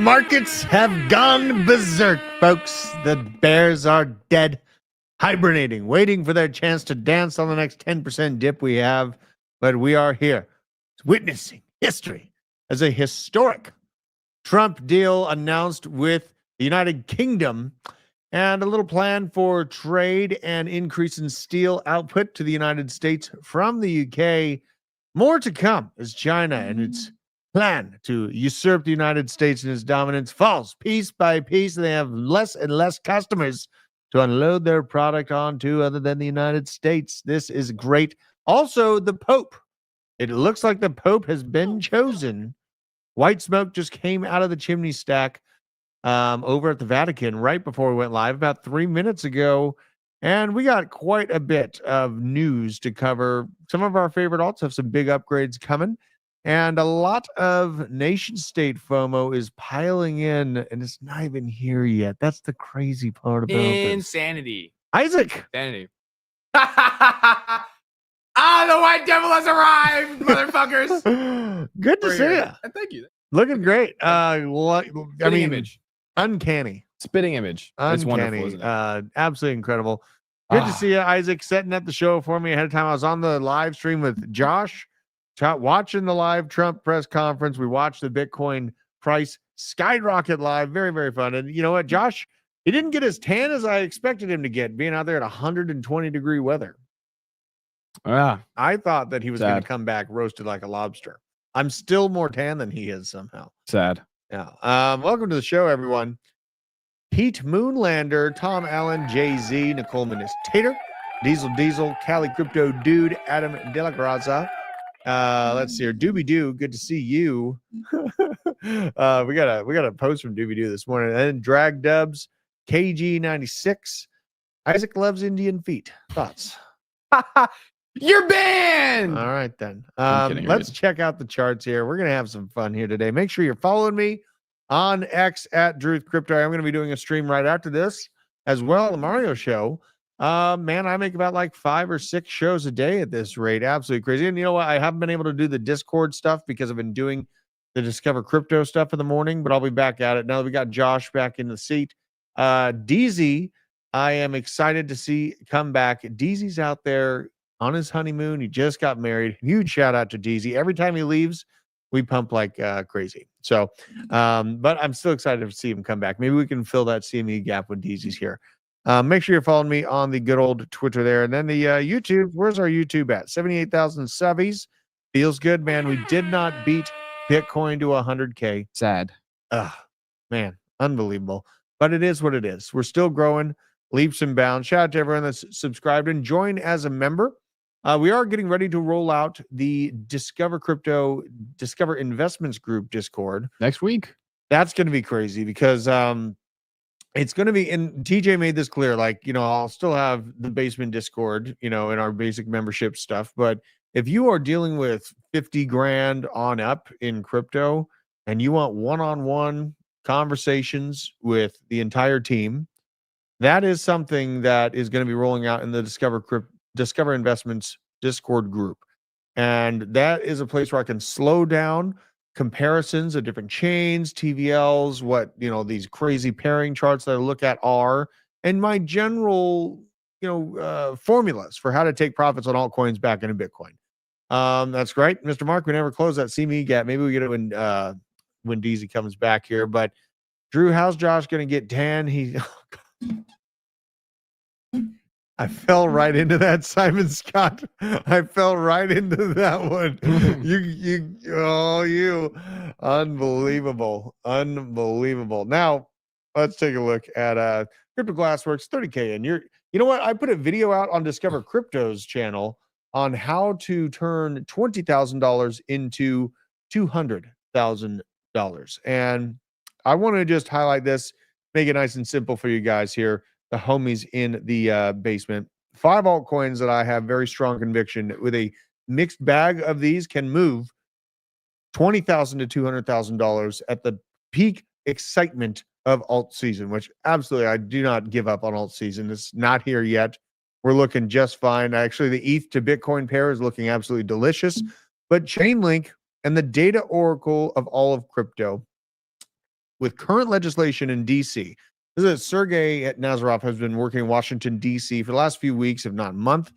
markets have gone berserk, folks. The bears are dead, hibernating, waiting for their chance to dance on the next 10% dip we have. But we are here, witnessing history as a historic Trump deal announced with the United Kingdom and a little plan for trade and increase in steel output to the United States from the UK. More to come as China and its plan to usurp the United States and its dominance falls piece by piece. They have less and less customers to unload their product onto other than the United States. This is great. Also, the Pope. It looks like the Pope has been chosen. White smoke just came out of the chimney stack over at the Vatican right before we went live about 3 minutes ago. And we got quite a bit of news to cover. Some of our favorite alts have some big upgrades coming. And a lot of nation state FOMO is piling in, and it's not even here yet. That's the crazy part about insanity. this. Isaac. Insanity. Ah, the white devil has arrived, motherfuckers. Good to see you. Thank you. Looking great. Image. Uncanny. Spitting image. Uncanny. It's wonderful, isn't it? Absolutely incredible. Good to see you, Isaac, setting up the show for me ahead of time. I was on the live stream with Josh, watching the live Trump press conference. We watched the Bitcoin price skyrocket live. Very, very fun. And you know what, Josh, he didn't get as tan as I expected him to get, being out there at 120-degree weather. Yeah. I thought that he was going to come back roasted like a lobster. I'm still more tan than he is somehow. Sad. Yeah. Welcome to the show, everyone. Pete Moonlander, Tom Allen, Jay-Z, Nicole Tater, Diesel, Cali Crypto Dude, Adam De La Graza. Let's see here. Doobie Doo, good to see you. We got a post from Doobie Doo this morning. And then Drag Dubs, KG96. Isaac loves Indian feet. Thoughts? You're banned. All right, then. Let's check out the charts here. We're going to have some fun here today. Make sure you're following me on X at Druth Crypto. I'm going to be doing a stream right after this as well, the Mario show. Man, I make about like 5 or 6 shows a day at this rate. Absolutely crazy. And you know what? I haven't been able to do the Discord stuff because I've been doing the Discover Crypto stuff in the morning, but I'll be back at it now that we got Josh back in the seat. DZ, I am excited to see come back. DZ's out there on his honeymoon. He just got married. Huge shout out to DZ. Every time he leaves, we pump like crazy. So, but I'm still excited to see him come back. Maybe we can fill that CME gap when DZ's here. Make sure you're following me on the good old Twitter there. And then the YouTube, where's our YouTube at? 78,000 subbies. Feels good, man. We did not beat Bitcoin to 100K. Sad. Man, unbelievable. But it is what it is. We're still growing leaps and bounds. Shout out to everyone that's subscribed and join as a member. We are getting ready to roll out the Discover Investments Group Discord next week. That's going to be crazy because it's going to be, and TJ made this clear, like, you know, I'll still have the basement Discord, you know, in our basic membership stuff. But if you are dealing with 50 grand on up in crypto and you want one-on-one conversations with the entire team, that is something that is going to be rolling out in the Discover Investments Discord group. And that is a place where I can slow down comparisons of different chains, TVLs, what, you know, these crazy pairing charts that I look at are, and my general, you know, formulas for how to take profits on altcoins back into Bitcoin. That's great. Mr. Mark, we never close that CME gap. Maybe we get it when DZ comes back here. But Drew, how's Josh going to get tan? I fell right into that, Simon Scott. I fell right into that one. You unbelievable. Now let's take a look at Crypto Glassworks 30K. And you know what? I put a video out on Discover Crypto's channel on how to turn $20,000 into $200,000. And I want to just highlight this, make it nice and simple for you guys here. The homies in the basement. 5 altcoins that I have very strong conviction with a mixed bag of these can move $20,000 to $200,000 at the peak excitement of alt season, which absolutely I do not give up on alt season. It's not here yet. We're looking just fine. Actually, the ETH to Bitcoin pair is looking absolutely delicious. But Chainlink and the data oracle of all of crypto with current legislation in DC. This is Sergey Nazarov has been working in Washington, D.C. for the last few weeks, if not a month,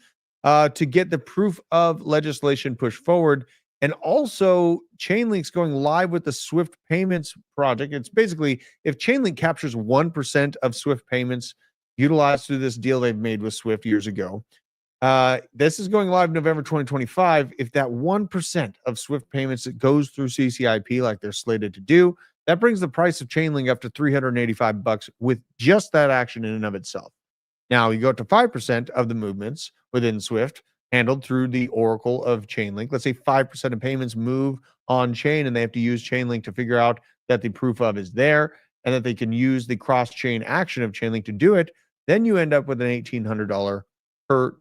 to get the proof of legislation pushed forward. And also, Chainlink's going live with the Swift Payments project. It's basically if Chainlink captures 1% of Swift payments utilized through this deal they've made with Swift years ago. This is going live November 2025. If that 1% of Swift payments that goes through CCIP like they're slated to do, that brings the price of Chainlink up to $385 with just that action in and of itself. Now, you go to 5% of the movements within Swift handled through the Oracle of Chainlink. Let's say 5% of payments move on chain and they have to use Chainlink to figure out that the proof of is there and that they can use the cross-chain action of Chainlink to do it. Then you end up with an $1,800 per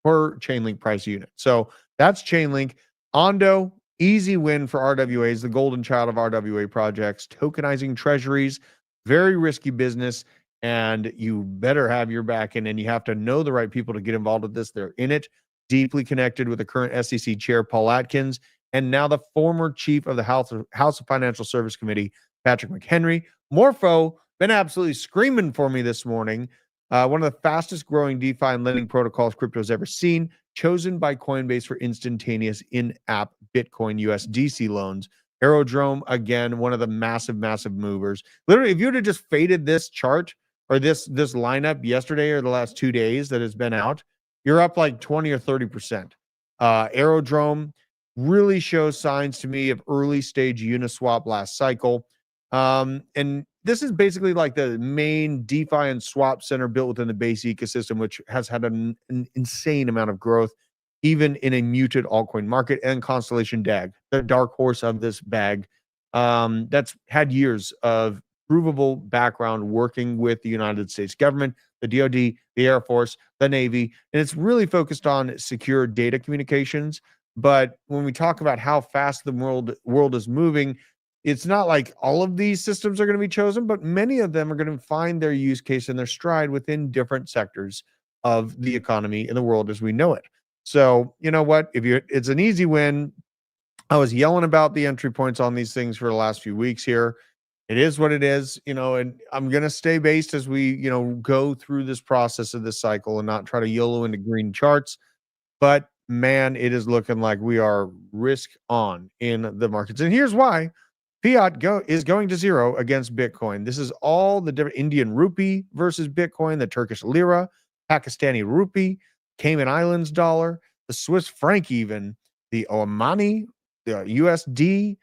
Chainlink price unit. So that's Chainlink. Ondo, easy win for RWAs, the golden child of RWA projects, tokenizing treasuries, very risky business. And you better have your back in, and you have to know the right people to get involved with this. They're in it, deeply connected with the current SEC chair, Paul Atkins, and now the former chief of the House of Financial Service Committee, Patrick McHenry. Morpho, been absolutely screaming for me this morning. One of the fastest growing DeFi and lending protocols crypto's ever seen, chosen by Coinbase for instantaneous in-app Bitcoin USDC loans. Aerodrome, again, one of the massive movers. Literally, if you would have just faded this chart, or this lineup yesterday or the last 2 days that has been out, you're up like 20 or 30%. Aerodrome really shows signs to me of early stage Uniswap last cycle. And this is basically like the main DeFi and swap center built within the Base ecosystem, which has had an insane amount of growth, even in a muted altcoin market. And Constellation DAG, the dark horse of this bag, that's had years of provable background working with the United States government, the DoD, the Air Force, the Navy, and it's really focused on secure data communications. But when we talk about how fast the world is moving, it's not like all of these systems are going to be chosen, but many of them are going to find their use case and their stride within different sectors of the economy in the world as we know it. So, you know what? It's an easy win. I was yelling about the entry points on these things for the last few weeks here. It is what it is, and I'm going to stay based as we, go through this process of this cycle and not try to YOLO into green charts. But man, it is looking like we are risk on in the markets. And here's why. Fiat is going to zero against Bitcoin. This is all the different Indian rupee versus Bitcoin, the Turkish lira, Pakistani rupee, Cayman Islands dollar, the Swiss franc even, the Omani, the USD,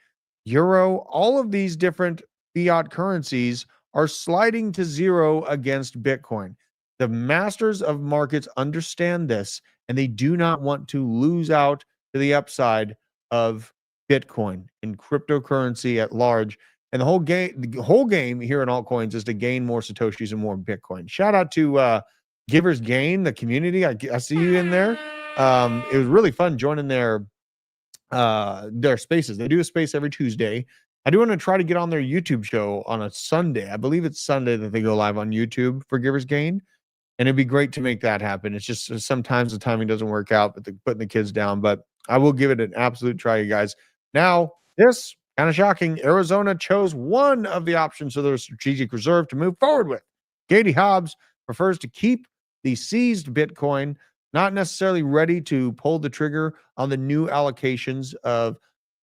euro, all of these different fiat currencies are sliding to zero against Bitcoin. The masters of markets understand this, and they do not want to lose out to the upside of Bitcoin and cryptocurrency at large. And the whole game here in altcoins is to gain more Satoshis and more Bitcoin. Shout out to Givers Gain, the community. I see you in there. It was really fun joining their spaces. They do a space every Tuesday. I do want to try to get on their YouTube show on a Sunday. I believe it's Sunday that they go live on YouTube for Givers Gain. And it'd be great to make that happen. It's just sometimes the timing doesn't work out, but putting the kids down. But I will give it an absolute try, you guys. Now, this kind of shocking. Arizona chose one of the options of their strategic reserve to move forward with. Katie Hobbs prefers to keep the seized Bitcoin, not necessarily ready to pull the trigger on the new allocations of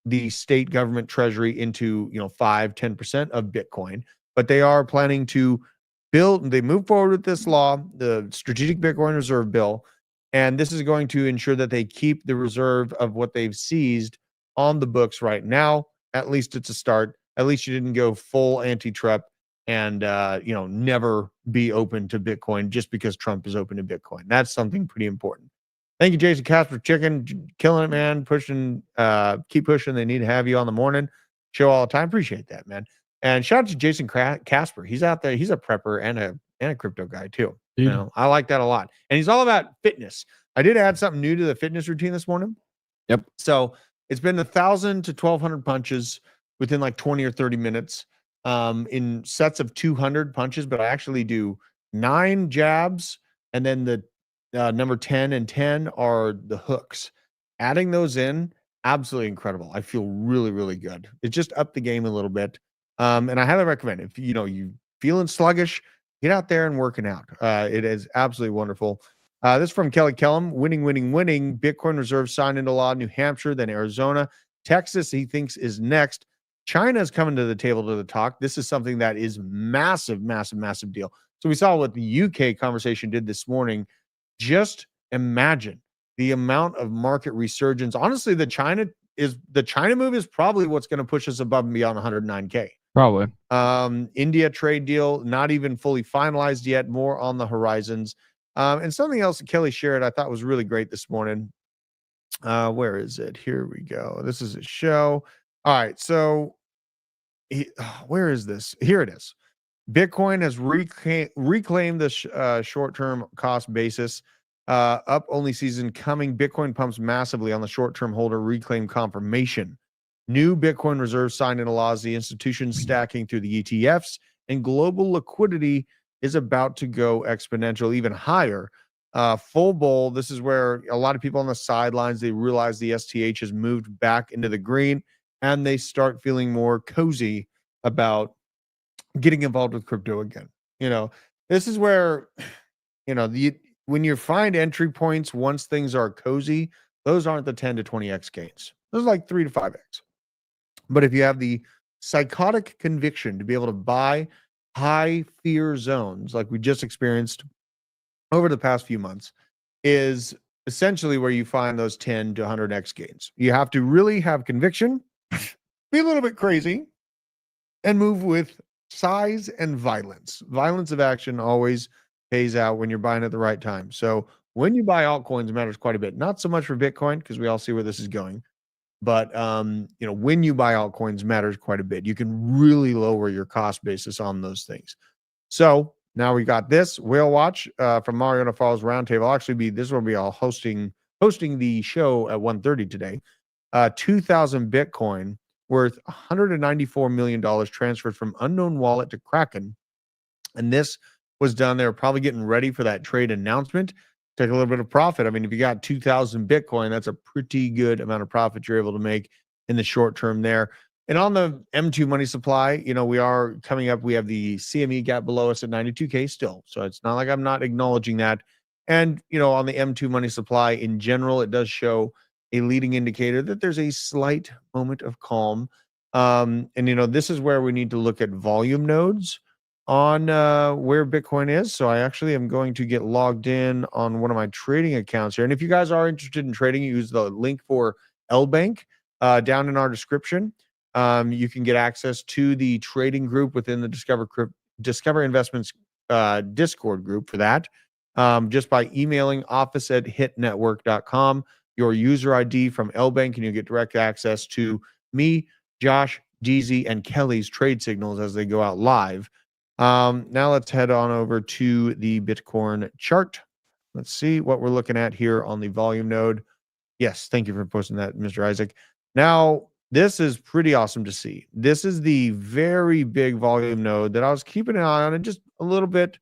the state government treasury into 5-10% of Bitcoin, but they are planning to they move forward with this law, the strategic Bitcoin reserve bill, and this is going to ensure that they keep the reserve of what they've seized on the books right now. At least it's a start. At least you didn't go full anti-Trump and never be open to Bitcoin just because Trump is open to Bitcoin. That's something pretty important. Thank you, Jason Casper Chicken. Killing it, man. Pushing, keep pushing. They need to have you on the morning show all the time. Appreciate that, man. And shout out to Jason Casper. He's out there. He's a prepper and a crypto guy too. I like that a lot. And he's all about fitness. I did add something new to the fitness routine this morning. Yep. So it's been 1,000 to 1,200 punches within like 20 or 30 minutes in sets of 200 punches, but I actually do 9 jabs, and then the number 10 and 10 are the hooks. Adding those in, absolutely incredible. I feel really, really good. It just upped the game a little bit. And I highly recommend if you feeling sluggish, get out there and working out. It is absolutely wonderful. This is from Kelly Kellum. Winning, winning, winning. Bitcoin reserves signed into law. New Hampshire, then Arizona, Texas. He thinks is next. China is coming to the table to the talk. This is something that is massive, massive, massive deal. So we saw what the UK conversation did this morning. Just imagine the amount of market resurgence. Honestly, the China move is probably what's going to push us above and beyond 109K. Probably. India trade deal, not even fully finalized yet, more on the horizons. And something else that Kelly shared I thought was really great this morning. Where is it? Here we go. This is a show. All right. So where is this? Here it is. Bitcoin has reclaimed the short-term cost basis. Up only season coming. Bitcoin pumps massively on the short-term holder reclaim confirmation. New Bitcoin reserves signed into laws. The institution stacking through the ETFs, and global liquidity is about to go exponential, even higher. Full bull. This is where a lot of people on the sidelines, they realize the STH has moved back into the green, and they start feeling more cozy about getting involved with crypto again. This is where, when you find entry points, once things are cozy, those aren't the 10 to 20x gains. Those are like 3 to 5x. But if you have the psychotic conviction to be able to buy high fear zones like we just experienced over the past few months, is essentially where you find those 10 to 100x gains. You have to really have conviction, be a little bit crazy, and move with size and violence. Violence of action always pays out when you're buying at the right time. So when you buy altcoins, matters quite a bit. Not so much for Bitcoin, because we all see where this is going. But when you buy altcoins, matters quite a bit. You can really lower your cost basis on those things. So now we got this whale watch from Mariana Falls Roundtable. This will be all hosting the show at 1:30 today. 2,000 Bitcoin worth $194 million transferred from unknown wallet to Kraken. And this was done. They were probably getting ready for that trade announcement. Take a little bit of profit. I mean, if you got 2,000 Bitcoin, that's a pretty good amount of profit you're able to make in the short term there. And on the M2 money supply, we are coming up. We have the CME gap below us at 92K still. So it's not like I'm not acknowledging that. And, on the M2 money supply in general, it does show a leading indicator that there's a slight moment of calm. And, this is where we need to look at volume nodes on where Bitcoin is. So I actually am going to get logged in on one of my trading accounts here. And if you guys are interested in trading, use the link for LBank down in our description. You can get access to the trading group within the Discover Investments Discord group for that. Just by emailing office@hitnetwork.com, your user ID from LBank, and you get direct access to me, Josh, Deezy, and Kelly's trade signals as they go out live. Now let's head on over to the Bitcoin chart. Let's see what we're looking at here on the volume node. Yes, thank you for posting that, Mr. Isaac. Now, this is pretty awesome to see. This is the very big volume node that I was keeping an eye on and just a little bit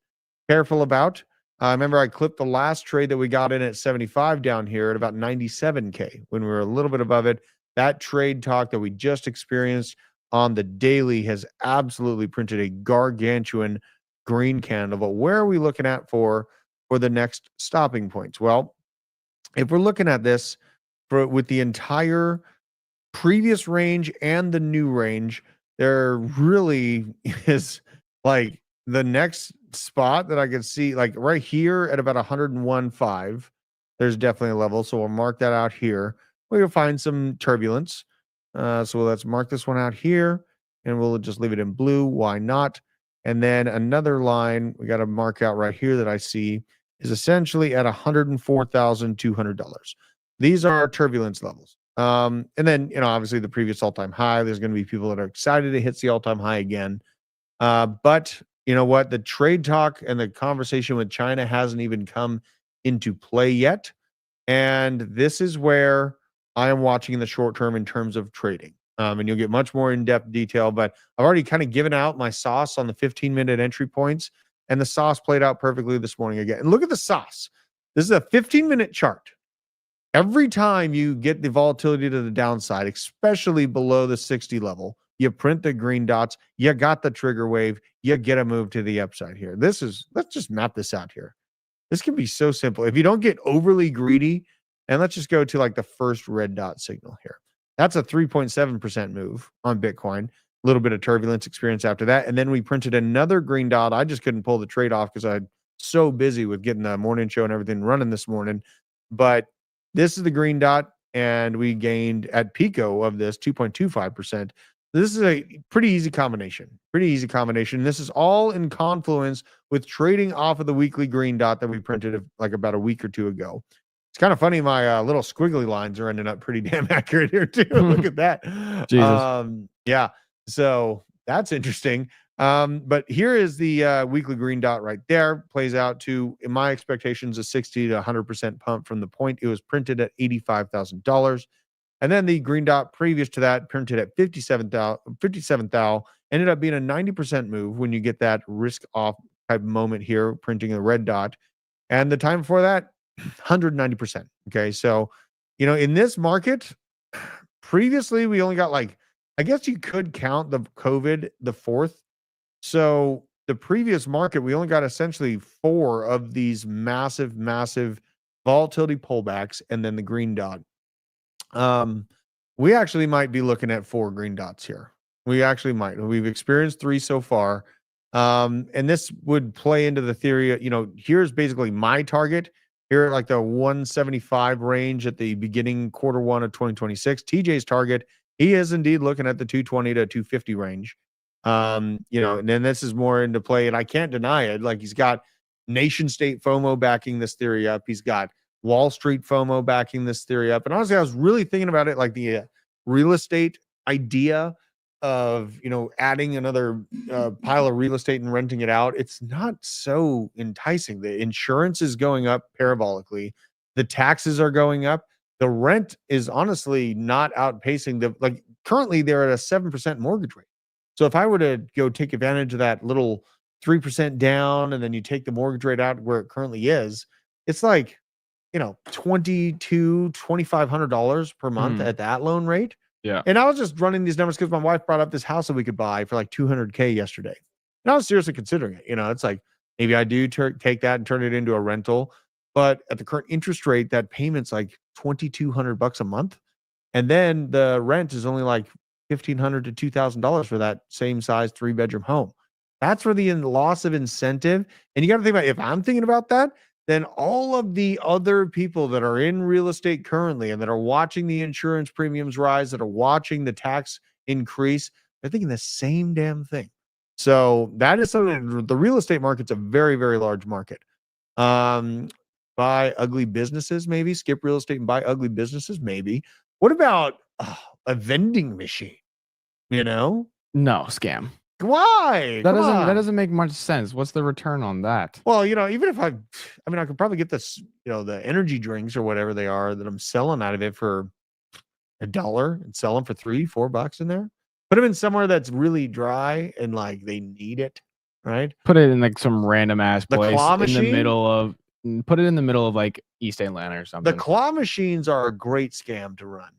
careful about. Remember, I clipped the last trade that we got in at 75 down here at about 97K when we were a little bit above it. That trade talk that we just experienced on the daily has absolutely printed a gargantuan green candle. But where are we looking at for the next stopping points? Well, if we're looking at this with the entire previous range and the new range, there really is like the next spot that I could see, like right here at about 101.5. There's definitely a level. So we'll mark that out here. We'll find some turbulence. So let's mark this one out here, and we'll just leave it in blue. Why not? And then another line we got to mark out right here that I see is essentially at $104,200. These are our turbulence levels. And then, obviously the previous all-time high, there's going to be people that are excited to hit the all-time high again. But you know what? The trade talk and the conversation with China hasn't even come into play yet. And this is where I am watching in the short term in terms of trading. And you'll get much more in-depth detail, but I've already kind of given out my sauce on the 15-minute entry points, and the sauce played out perfectly this morning again. And look at the sauce. This is a 15-minute chart. Every time you get the volatility to the downside, especially below the 60 level, you print the green dots, you got the trigger wave, you get a move to the upside here. Let's just map this out here. This can be so simple. If you don't get overly greedy, and let's just go to like the first red dot signal here. That's a 3.7% move on Bitcoin. A little bit of turbulence experience after that. And then we printed another green dot. I just couldn't pull the trade off because I'm so busy with getting the morning show and everything running this morning. But this is the green dot, and we gained at Pico of this 2.25%. This is a pretty easy combination. This is all in confluence with trading off of the weekly green dot that we printed like about a week or two ago. It's kind of funny. My little squiggly lines are ending up pretty damn accurate here too. Look at that. Jesus. Yeah. So that's interesting. But here is the weekly green dot right there. Plays out to, in my expectations, a 60 to 100% pump from the point it was printed at $85,000. And then the green dot previous to that printed at 57,000, ended up being a 90% move when you get that risk off type moment here, printing a red dot. And the time before that, 190%. Okay. So, in this market, previously we only got like, I guess you could count the COVID, the fourth. So the previous market, we only got essentially 4 of these massive volatility pullbacks and then the green dot. We actually might be looking at 4 green dots here. We actually might. We've experienced 3 so far. And this would play into the theory, here's basically my target here at like the 175 range at the beginning quarter 1 of 2026. TJ's target, he is indeed looking at the 220 to 250 range. And then this is more into play, and I can't deny it. Like, he's got nation state FOMO backing this theory up. He's got Wall Street FOMO backing this theory up. And honestly, I was really thinking about it like the real estate idea of, adding another pile of real estate and renting it out. It's not so enticing. The insurance is going up parabolically. The taxes are going up. The rent is honestly not outpacing currently they're at a 7% mortgage rate. So if I were to go take advantage of that little 3% down, and then you take the mortgage rate out where it currently is, it's like, $2,500 per month at that loan rate. Yeah. And I was just running these numbers because my wife brought up this house that we could buy for like $200K yesterday. And I was seriously considering it. It's like, maybe I do take that and turn it into a rental. But at the current interest rate, that payment's like $2,200 a month. And then the rent is only like $1,500 to $2,000 for that same size 3-bedroom home. That's where the loss of incentive. And you got to think about, if I'm thinking about that, then all of the other people that are in real estate currently and that are watching the insurance premiums rise, that are watching the tax increase, they're thinking the same damn thing. So that is something. The real estate market's a very, very large market. Buy ugly businesses, maybe. Skip real estate and buy ugly businesses, maybe. What about a vending machine? No, scam. Why? That doesn't make much sense. What's the return on that? Well, even if I could probably get this, the energy drinks or whatever they are that I'm selling out of it for $1 and sell them for $3-4 in there. Put them in somewhere that's really dry and like they need it, right? Put it in like some random ass place claw machine? Put it in the middle of like East Atlanta or something. The claw machines are a great scam to run,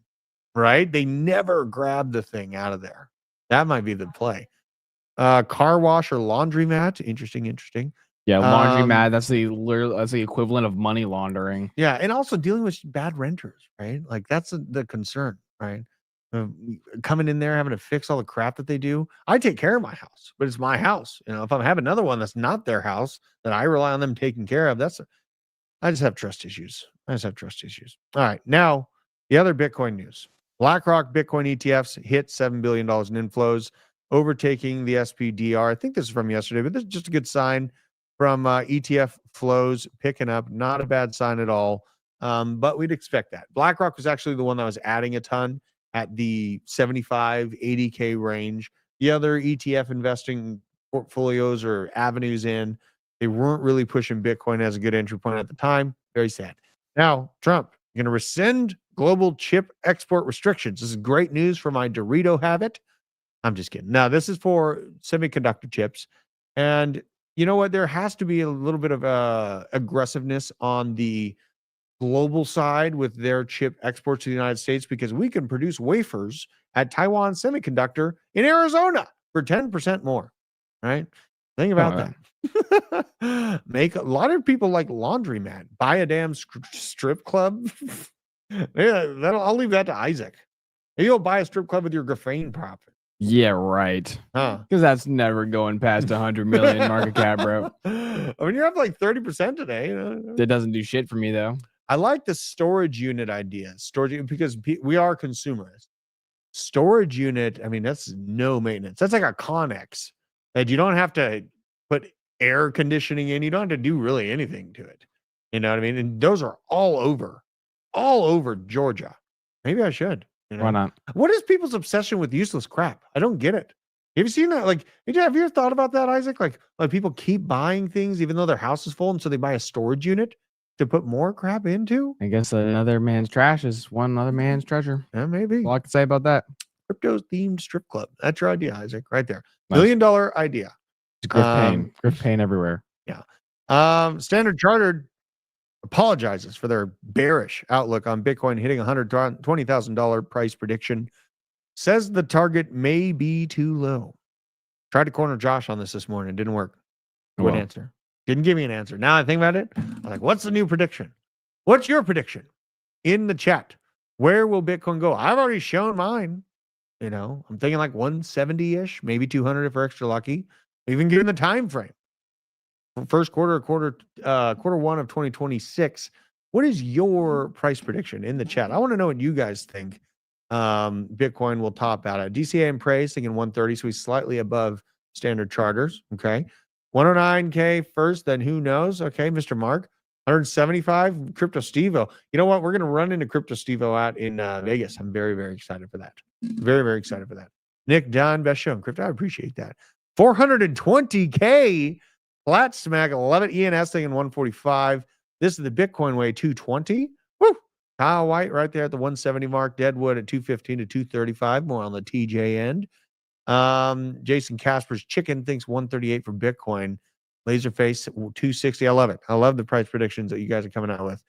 right? They never grab the thing out of there. That might be the play. Car wash or laundromat. Interesting. Yeah, laundromat. That's the equivalent of money laundering. Yeah, and also dealing with bad renters, right? Like that's the concern, right? Coming in there, having to fix all the crap that they do. I take care of my house, but it's my house. If I have another one that's not their house that I rely on them taking care of, I just have trust issues. All right, now the other Bitcoin news. BlackRock Bitcoin ETFs hit $7 billion in inflows, overtaking the SPDR. I think this is from yesterday, but this is just a good sign from ETF flows picking up. Not a bad sign at all, but we'd expect that. BlackRock was actually the one that was adding a ton at the 75, 80K range. The other ETF investing portfolios or avenues they weren't really pushing Bitcoin as a good entry point at the time. Very sad. Now, Trump going to rescind global chip export restrictions. This is great news for my Dorito habit. I'm just kidding. Now, this is for semiconductor chips. And you know what? There has to be a little bit of aggressiveness on the global side with their chip exports to the United States because we can produce wafers at Taiwan Semiconductor in Arizona for 10% more, right? Think about that. Make a lot of people like laundromat, buy a damn strip club. Yeah, I'll leave that to Isaac. You'll buy a strip club with your graphene profit. Yeah, right. Huh? Because that's never going past 100 million market cap, bro. I mean, you're up like 30% today. That doesn't do shit for me though. I like the storage unit idea. Storage because we are consumers. Storage unit. I mean, that's no maintenance. That's like a Connex that you don't have to put air conditioning in. You don't have to do really anything to it. You know what I mean? And those are all over Georgia. Maybe I should. Why not? What is people's obsession with useless crap? I don't get it. Have you seen that? Like, have you ever thought about that, Isaac? Like people keep buying things even though their house is full, and so they buy a storage unit to put more crap into? I guess another man's trash is one other man's treasure. Yeah, maybe. All I can say about that. Crypto themed strip club. That's your idea, Isaac, right there. Nice. $1 million idea. It's grift pain everywhere. Yeah. Standard Chartered apologizes for their bearish outlook on Bitcoin hitting $120,000 price prediction. Says the target may be too low. Tried to corner Josh on this morning. Didn't work. Wouldn't answer. Didn't give me an answer. Now I think about it. I'm like, what's the new prediction? What's your prediction? In the chat. Where will Bitcoin go? I've already shown mine. I'm thinking like 170-ish, maybe 200 if we're extra lucky. Even given the time frame. First quarter one of 2026. What is your price prediction in the chat? I want to know what you guys think. Bitcoin will top out at DCA and Praise thinking 130, so he's slightly above Standard Charters. Okay, 109K first, then who knows? Okay, Mr. Mark, 175. Crypto Stevo. You know what? We're gonna run into Crypto Stevo out in Vegas. I'm very, very excited for that. Very, very excited for that. Nick, Don, best show in crypto. I appreciate that. 420K. Flat smack, 11 ENS thing in 145. This is the Bitcoin way, 220. Woo! Kyle White right there at the 170 mark. Deadwood at 215 to 235. More on the TJ end. Jason Casper's Chicken thinks 138 for Bitcoin. Laserface 260. I love it. I love the price predictions that you guys are coming out with.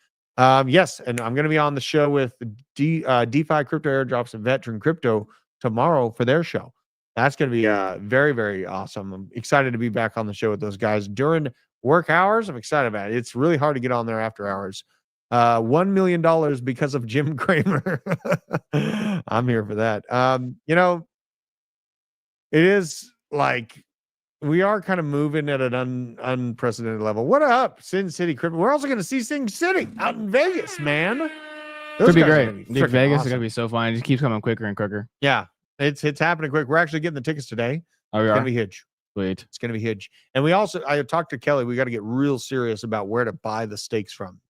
Yes, and I'm going to be on the show with DeFi Crypto Airdrops and Veteran Crypto tomorrow for their show. That's going to be very, very awesome. I'm excited to be back on the show with those guys during work hours. I'm excited about it. It's really hard to get on there after hours. $1 million because of Jim Cramer. I'm here for that. It is like we are kind of moving at an unprecedented level. What up, Sin City Crypto? We're also going to see Sin City out in Vegas, man. Could be great. Dude, Vegas awesome. Is going to be so fun. It just keeps coming quicker and quicker. Yeah. It's happening quick. We're actually getting the tickets today. Oh, we it's are? Going to be huge. Sweet. It's going to be huge. And I talked to Kelly. We got to get real serious about where to buy the stakes from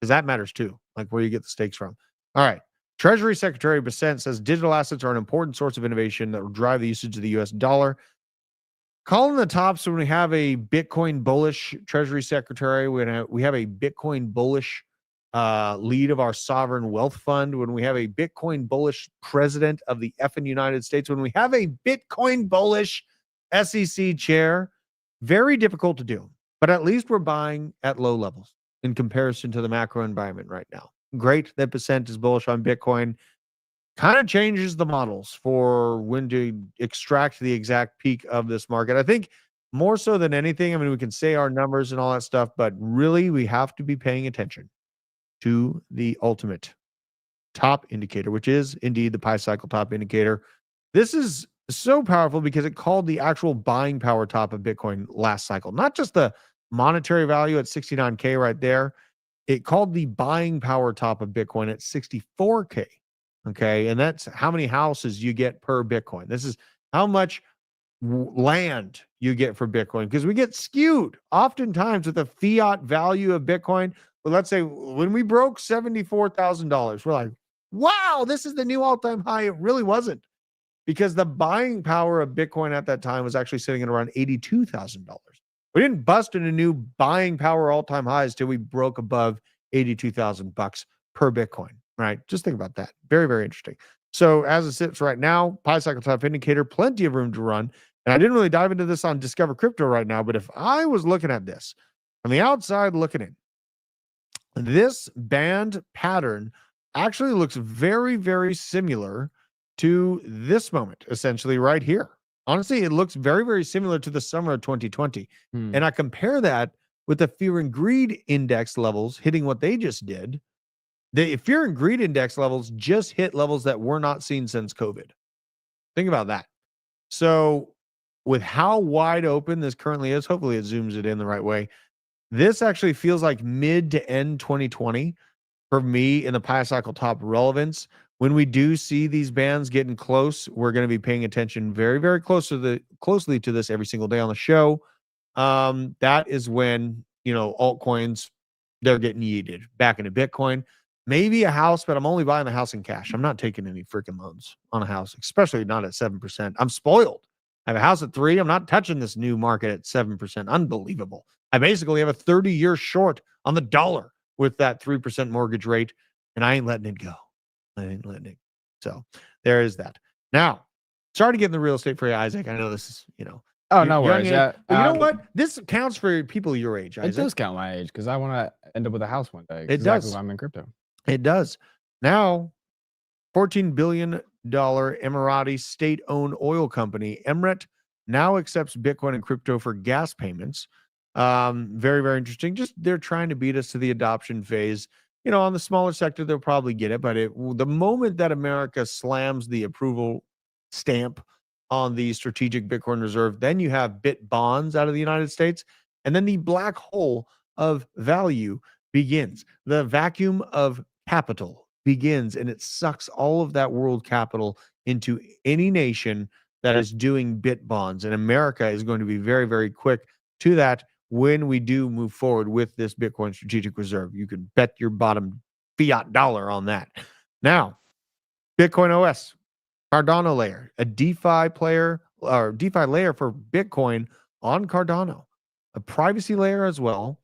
because that matters too, like where you get the stakes from. All right. Treasury Secretary Bessent says digital assets are an important source of innovation that will drive the usage of the U.S. dollar. Calling the tops when we have a Bitcoin bullish Treasury Secretary, we have a Bitcoin bullish lead of our sovereign wealth fund, when we have a Bitcoin bullish president of the effing United States, when we have a Bitcoin bullish SEC chair, very difficult to do. But at least we're buying at low levels in comparison to the macro environment right now. Great that Bessent is bullish on Bitcoin. Kind of changes the models for when to extract the exact peak of this market. I think more so than anything, I mean, we can say our numbers and all that stuff, but really we have to be paying attention to the ultimate top indicator, which is indeed the Pi cycle top indicator. This is so powerful because it called the actual buying power top of Bitcoin last cycle, not just the monetary value at 69K right there. It called the buying power top of Bitcoin at 64K. Okay. And that's how many houses you get per Bitcoin. This is how much land you get for Bitcoin, because we get skewed oftentimes with the fiat value of Bitcoin. But let's say when we broke $74,000, we're like, wow, this is the new all-time high. It really wasn't, because the buying power of Bitcoin at that time was actually sitting at around $82,000. We didn't bust into new buying power all-time highs till we broke above $82,000 per Bitcoin, right? Just think about that. Very, very interesting. So as it sits right now, Pi cycle top indicator, plenty of room to run. And I didn't really dive into this on Discover Crypto right now, but if I was looking at this from the outside looking in, This band pattern actually looks very, very similar to this moment, essentially right here. Honestly, it looks very, very similar to the summer of 2020. And I compare that with the fear and greed index levels hitting what they just did. The fear and greed index levels just hit levels that were not seen since COVID. Think about that. So, with how wide open this currently is, hopefully it zooms it in the right way. This actually feels like mid to end 2020 for me in the Pi cycle top relevance. When we do see these bands getting close, we're going to be paying attention very, very closely to this every single day on the show. That is when, altcoins, they're getting yeeted back into Bitcoin. Maybe a house, but I'm only buying the house in cash. I'm not taking any freaking loans on a house, especially not at 7%. I'm spoiled. I have a house at 3%. I'm not touching this new market at 7%. Unbelievable. I basically have a 30-year short on the dollar with that 3% mortgage rate, and I ain't letting it go. So there is that. Now, sorry to get in the real estate for you, Isaac. I know this is, Oh, no worries. Yeah. But you know what? This counts for people your age, Isaac. It does count my age because I want to end up with a house one day. It does. I'm in crypto. It does. Now, $14 billion Emirati state-owned oil company, Emirates, now accepts Bitcoin and crypto for gas payments. Very, very interesting. Just they're trying to beat us to the adoption phase. On the smaller sector, they'll probably get it. But the moment that America slams the approval stamp on the strategic Bitcoin reserve, then you have bit bonds out of the United States. And then the black hole of value begins. The vacuum of capital begins, and it sucks all of that world capital into any nation that is doing bit bonds. And America is going to be very, very quick to that when we do move forward with this Bitcoin strategic reserve. You can bet your bottom fiat dollar on that. Now, Bitcoin OS, Cardano layer, a DeFi player or DeFi layer for Bitcoin on Cardano, a privacy layer as well.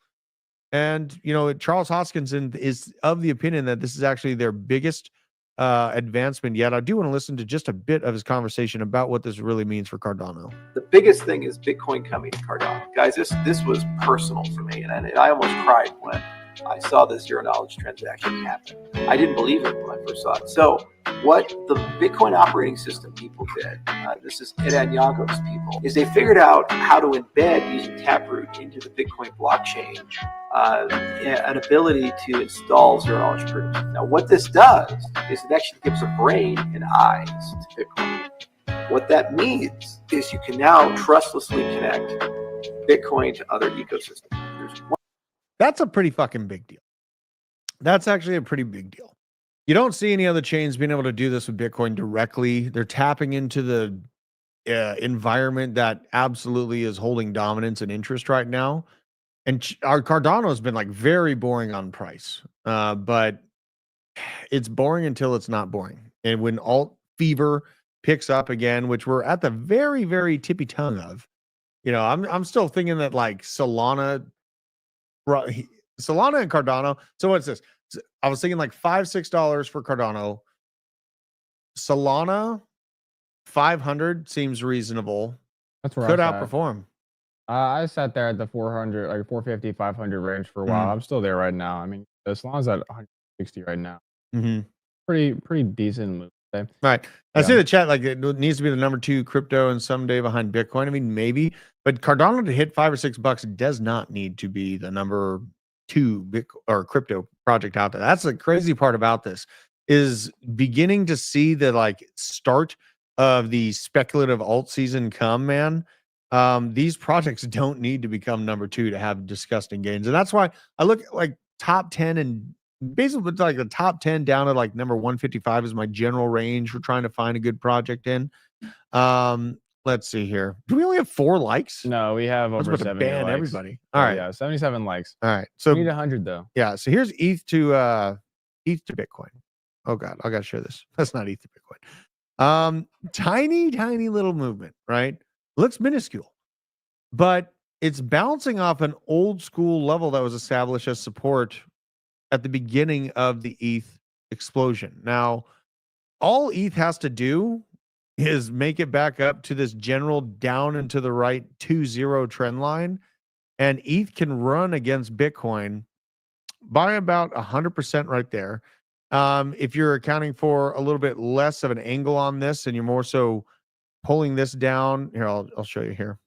And, Charles Hoskinson is of the opinion that this is actually their biggest advancement yet. I do want to listen to just a bit of his conversation about what this really means for Cardano. The biggest thing is Bitcoin coming to Cardano. Guys, this was personal for me, and I almost cried when I saw this zero knowledge transaction happen. I didn't believe it when I first saw it. So what the Bitcoin operating system people did, this is Ed Anyago's people, is they figured out how to embed using Taproot into the Bitcoin blockchain an ability to install zero knowledge proofs. Now what this does is it actually gives a brain and eyes to Bitcoin. What that means is you can now trustlessly connect Bitcoin to other ecosystems. That's a pretty fucking big deal. That's actually a pretty big deal. You don't see any other chains being able to do this with Bitcoin directly. They're tapping into the environment that absolutely is holding dominance and interest right now. And our Cardano has been like very boring on price, but it's boring until it's not boring. And when alt fever picks up again, which we're at the very, very tippy tongue of, I'm still thinking that like Solana and Cardano. So what's this? I was thinking like $5-6 for Cardano. Solana, 500 seems reasonable. That's where could outperform. I sat there at the 400, like 450, 500 range for a while. I'm still there right now. I mean, Solana's at 160 right now. Pretty decent move. Right. I see the chat, like it needs to be the number 2 crypto and someday behind Bitcoin. I mean, maybe, but Cardano to hit $5 or $6 does not need to be the number 2 Bitcoin or crypto project out there. That's the crazy part about this, is beginning to see the like start of the speculative alt season come, man. These projects don't need to become number 2 to have disgusting gains. And that's why I look at like top 10 and basically like the top 10 down to like number 155 is my general range for trying to find a good project in. Let's see here. Do we only have 4 likes? No, we have over 70 ban likes. Everybody. All right. Yeah, 77 likes. All right. So we need 100 though. Yeah. So here's ETH to Bitcoin. Oh God, I gotta share this. That's not ETH to Bitcoin. Tiny little movement, right? Looks minuscule, but it's bouncing off an old school level that was established as support at the beginning of the ETH explosion. Now, all ETH has to do is make it back up to this general down and to the right 2-0 trend line, and ETH can run against Bitcoin by about 100% right there. If you're accounting for a little bit less of an angle on this and you're more so pulling this down, here, I'll show you here.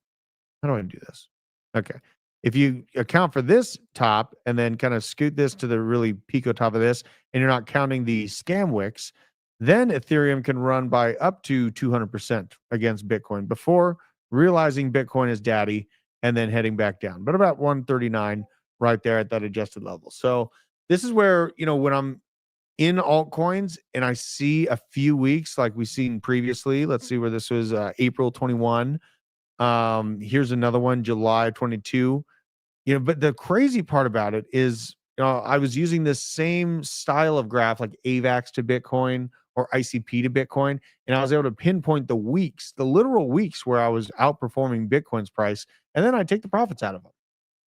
How do I do this? Okay. If you account for this top and then kind of scoot this to the really pico top of this, and you're not counting the scam wicks, then Ethereum can run by up to 200% against Bitcoin before realizing Bitcoin is daddy and then heading back down. But about 139 right there at that adjusted level. So this is where, when I'm in altcoins and I see a few weeks like we've seen previously, let's see where this was, April 21. Here's another one, July 22. But the crazy part about it is, I was using this same style of graph like AVAX to Bitcoin or ICP to Bitcoin, and I was able to pinpoint the weeks, the literal weeks where I was outperforming Bitcoin's price, and then I take the profits out of them,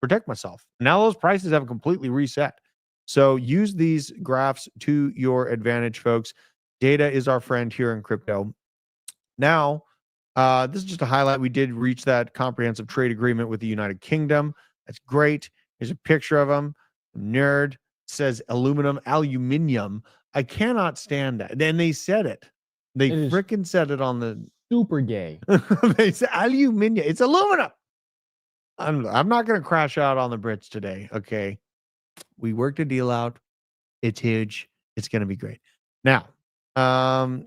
protect myself. Now those prices have completely reset. So use these graphs to your advantage, folks. Data is our friend here in crypto. Now, this is just a highlight. We did reach that comprehensive trade agreement with the United Kingdom. That's great. Here's a picture of them. Nerd says aluminium. I cannot stand that. Then they said it. They freaking said it on the super gay. They said aluminium. It's aluminum. I'm not going to crash out on the Brits today. Okay. We worked a deal out. It's huge. It's going to be great. Now,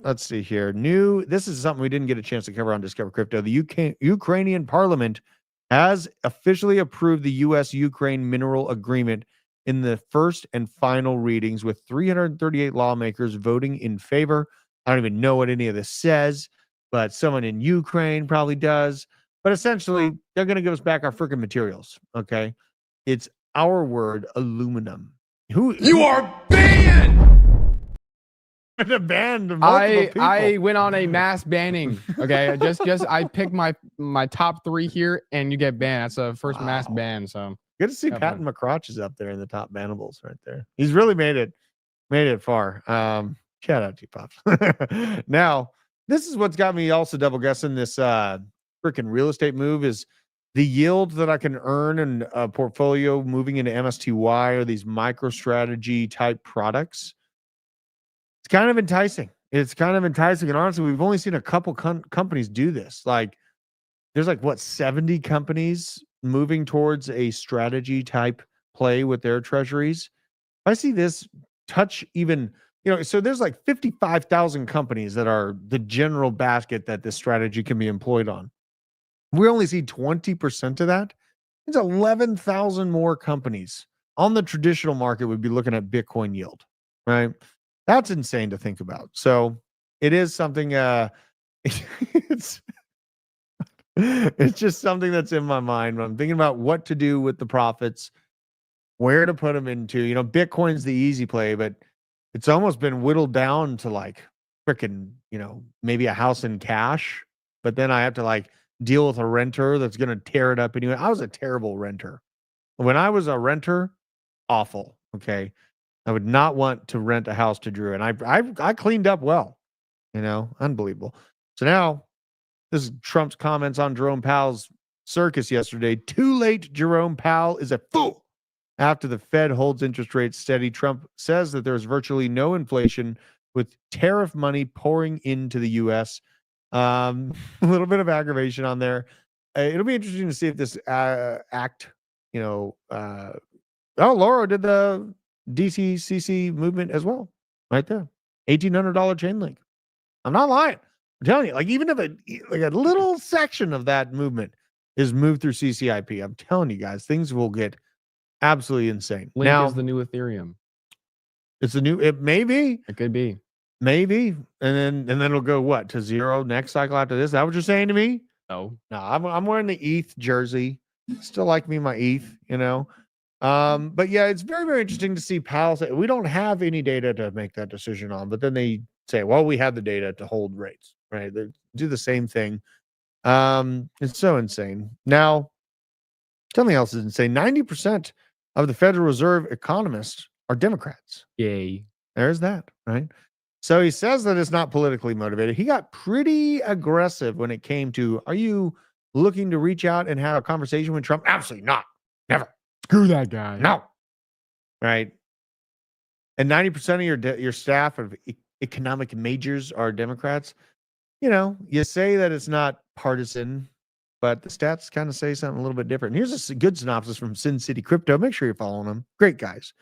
let's see here. This is something we didn't get a chance to cover on Discover Crypto. The Ukrainian parliament has officially approved the U.S.-Ukraine mineral agreement in the first and final readings, with 338 lawmakers voting in favor. I don't even know what any of this says, but someone in Ukraine probably does. But essentially, they're going to give us back our freaking materials. Okay, it's our word, aluminum. You are banned. The band of multiple people. I went on a mass banning. Okay, just I picked my top 3 here, and you get banned. That's the first mass ban. So good to see Patton McCrotch is up there in the top bannables right there. He's really made it far. Shout out to you, Pops. Now, this is what's got me also double guessing this freaking real estate move is the yield that I can earn in a portfolio moving into MSTY or these MicroStrategy type products. It's kind of enticing. And honestly, we've only seen a couple companies do this. Like, there's 70 companies moving towards a strategy type play with their treasuries. I see this touch even, so there's 55,000 companies that are the general basket that this strategy can be employed on. We only see 20% of that. It's 11,000 more companies on the traditional market would be looking at Bitcoin yield, right? That's insane to think about. So it is something, it's just something that's in my mind when I'm thinking about what to do with the profits, where to put them into. Bitcoin's the easy play, but it's almost been whittled down to freaking, maybe a house in cash, but then I have to deal with a renter that's going to tear it up anyway. I was a terrible renter. When I was a renter, awful. Okay. I would not want to rent a house to Drew. And I cleaned up well, unbelievable. So now this is Trump's comments on Jerome Powell's circus yesterday. Too late, Jerome Powell is a fool. After the Fed holds interest rates steady, Trump says that there's virtually no inflation with tariff money pouring into the U.S. A little bit of aggravation on there. It'll be interesting to see if this act, Laura did the DCCC movement as well, right there. $1,800 chain link. I'm not lying. I'm telling you, even if a little section of that movement is moved through CCIP, I'm telling you guys, things will get absolutely insane. Link now is the new Ethereum. It's the new. It may be. It could be. Maybe, and then it'll go what to zero next cycle after this. Is that what you're saying to me? No. I'm wearing the ETH jersey. Still like me my ETH, But yeah, it's very, very interesting to see Powell say we don't have any data to make that decision on. But then they say, well, we have the data to hold rates, right? They do the same thing. It's so insane. Now, something else is insane. 90% of the Federal Reserve economists are Democrats. Yay. There's that, right? So he says that it's not politically motivated. He got pretty aggressive when it came to, are you looking to reach out and have a conversation with Trump? Absolutely not. Never. Screw that guy. No. right? And 90% of your staff of economic majors are Democrats. You know, you say that it's not partisan, but the stats kind of say something a little bit different. Here's a good synopsis from Sin City Crypto. Make sure you're following them. Great guys.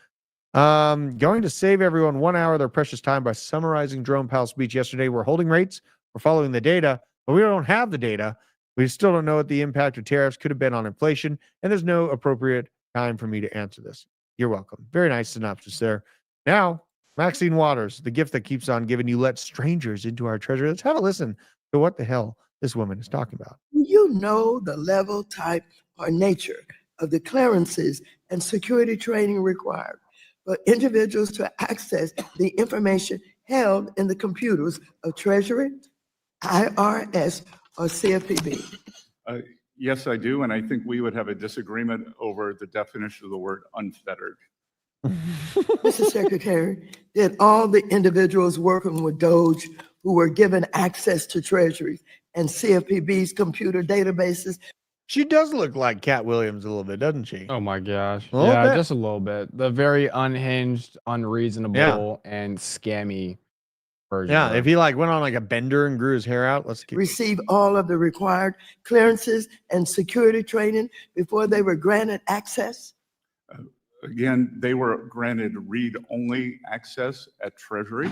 Going to save everyone 1 hour of their precious time by summarizing Jerome Powell's speech yesterday. We're holding rates. We're following the data, but we don't have the data. We still don't know what the impact of tariffs could have been on inflation, and there's no appropriate time for me to answer this. You're welcome. Very nice synopsis there. Now, Maxine Waters, the gift that keeps on giving. You let strangers into our treasury. Let's have a listen to what the hell this woman is talking about. You know the level, type, or nature of the clearances and security training required for individuals to access the information held in the computers of Treasury, IRS, or CFPB. Yes, I do, and I think we would have a disagreement over the definition of the word unfettered. Mr. Secretary, did all the individuals working with Doge who were given access to Treasuries and CFPB's computer databases? She does look like Cat Williams a little bit, doesn't she? Oh my gosh. A little Yeah, bit. just a little bit. The very unhinged, unreasonable, and scammy version. Yeah, of if he like went on like a bender and grew his hair out, let's keep. Receive all of the required clearances and security training before they were granted access? Again, they were granted read-only access at Treasury.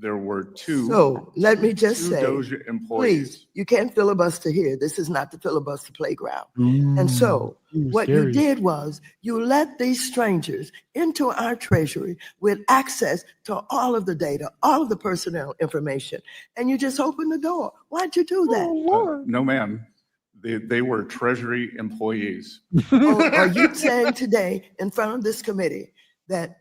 There were two. So let me just two say, Doge employees. please, you can't filibuster here. This is not the filibuster playground. And so what you did was you let these strangers into our treasury with access to all of the data, all of the personnel information, and you just opened the door. Why'd you do that? No, ma'am. They were Treasury employees. Oh, are you saying today in front of this committee that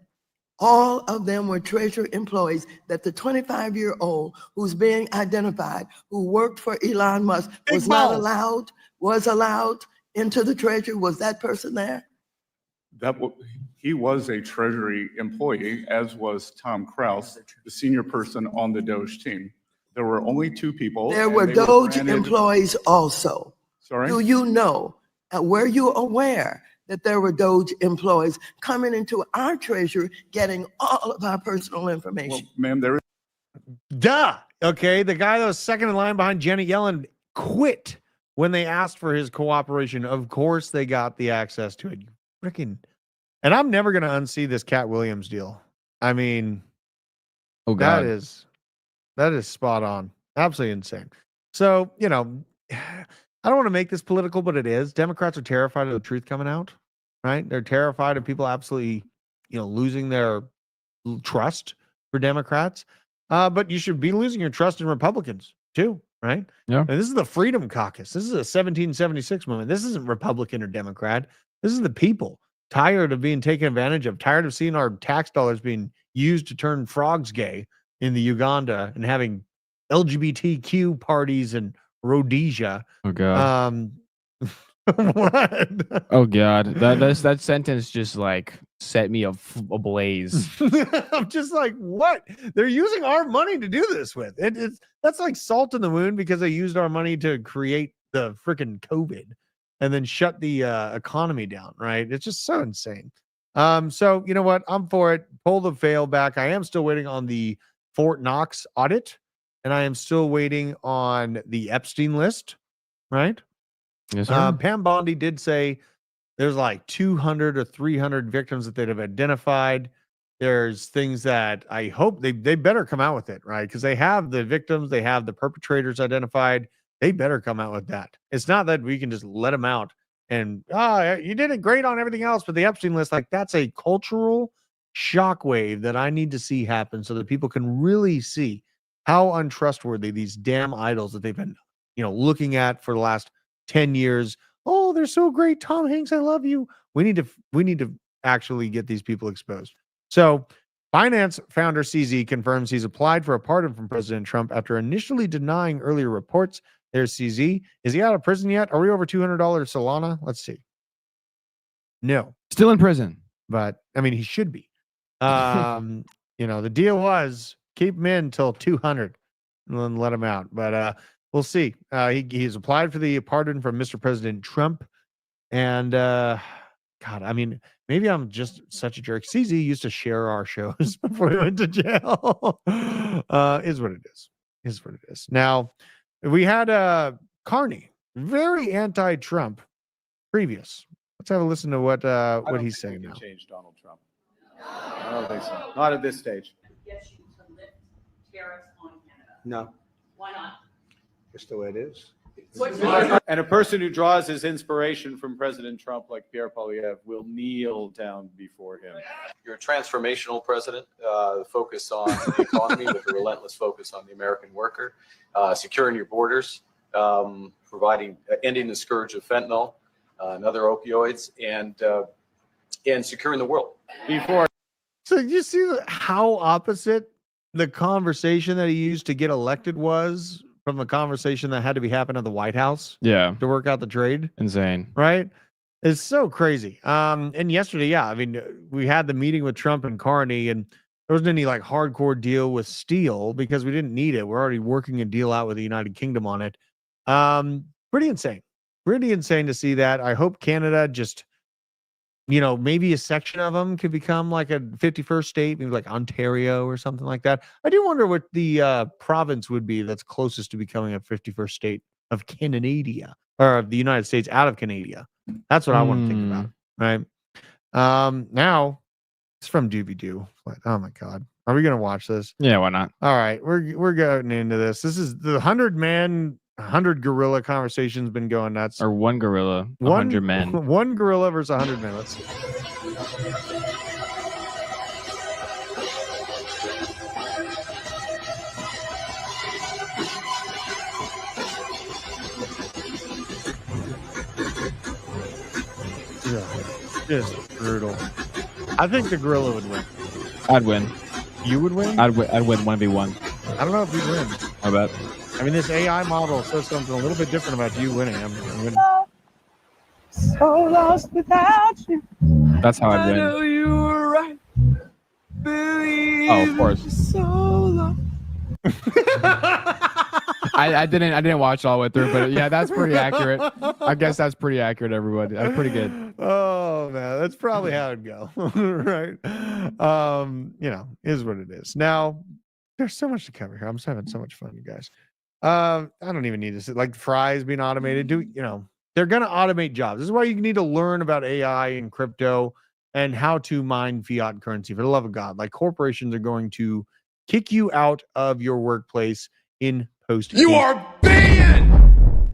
all of them were Treasury employees, that the 25-year-old who's being identified, who worked for Elon Musk, was not allowed into the Treasury? Was that person there? He was a Treasury employee, as was Tom Kraus, the senior person on the Doge team. There were only two people. There were Doge employees also. Sorry? Do you know, were you aware that there were Doge employees coming into our treasury, getting all of our personal information? Well, ma'am, there is. Duh. Okay, the guy that was second in line behind Janet Yellen quit when they asked for his cooperation. Of course, they got the access to it. Freaking. And I'm never going to unsee this Cat Williams deal. I mean, Oh God. that is spot on. Absolutely insane. So, you know, I don't want to make this political, but it is. Democrats are terrified of the truth coming out, right? They're terrified of people absolutely, you know, losing their trust for Democrats. But you should be losing your trust in Republicans too, right? Yeah. And this is the Freedom Caucus. This is a 1776 movement. This isn't Republican or Democrat. This is the people tired of being taken advantage of, tired of seeing our tax dollars being used to turn frogs gay in the Uganda and having LGBTQ parties and Rhodesia. Oh God. What? Oh God. That sentence just like set me ablaze. I'm just like, what? They're using our money to do this with. That's like salt in the wound because they used our money to create the freaking COVID and then shut the economy down, right? It's just so insane. So you know what? I'm for it. Pull the fail back. I am still waiting on the Fort Knox audit. And I am still waiting on the Epstein list, right? Yes, sir. Pam Bondi did say there's like 200 or 300 victims that they'd have identified. There's things that I hope they better come out with it, right? Because they have the victims, they have the perpetrators identified. They better come out with that. It's not that we can just let them out and, you did it great on everything else, but the Epstein list, like that's a cultural shockwave that I need to see happen so that people can really see how untrustworthy these damn idols that they've been, you know, looking at for the last 10 years. Oh, they're so great. Tom Hanks, I love you. We need to actually get these people exposed. So Binance founder CZ confirms he's applied for a pardon from President Trump after initially denying earlier reports. There's CZ. Is he out of prison yet? Are we over $200 Solana? Let's see. No. Still in prison. But I mean, he should be. You know, the deal was keep him in till 200 and then let him out. But we'll see. He's applied for the pardon from Mr. President Trump. And God, God, I mean, maybe I'm just such a jerk. CZ used to share our shows before he went to jail. Is what it is. Is what it is. Now, we had Carney, very anti-Trump previous. Let's have a listen to what he's saying now. Change Donald Trump. I don't think so. Not at this stage. Get you to lift tariffs on Canada. No. Why not? Just the way it is. What's And a person who draws his inspiration from President Trump, like Pierre Poilievre, will kneel down before him. You're a transformational president, focus on the economy with a relentless focus on the American worker, securing your borders, ending the scourge of fentanyl and other opioids, and securing the world. So you see how opposite the conversation that he used to get elected was from the conversation that had to be happening at the White House Yeah. to work out the trade, Insane. right? It's so crazy. And yesterday, yeah, I mean, we had the meeting with Trump and Carney, and there wasn't any like hardcore deal with steel because we didn't need it. We're already working a deal out with the United Kingdom on it. Pretty insane. Pretty insane to see that. I hope Canada just, maybe a section of them could become like a 51st state, maybe like Ontario or something like that. I do wonder what the province would be that's closest to becoming a 51st state of Canada, or of the United States out of Canada. That's what I want to think about, right? Now, it's from Doobie Doo. Like, oh my God. Are we going to watch this? Yeah, why not? All right, we're getting into this. This is the 100 gorilla conversation's been going nuts. Or one gorilla, 100 men. One gorilla versus 100 men. Let's see. Yeah, just brutal. I think the gorilla would win. I'd win. You would win? I'd win 1v1. I don't know if you'd win. I bet. I mean, this AI model says something a little bit different about you winning. I'm winning. So lost without you. That's how I'd I win. know you were right. Believe Oh, of course. so long. I didn't watch it all the way through, but yeah, that's pretty accurate. I guess that's pretty accurate, everybody. That's pretty good. Oh man, that's probably how it'd go. Right. Is what it is. Now, there's so much to cover here. I'm just having so much fun, you guys. I don't even need to say like fries being automated. They're gonna automate jobs. This is why you need to learn about AI and crypto and how to mine fiat currency. For the love of God, like corporations are going to kick you out of your workplace in post. You are banned.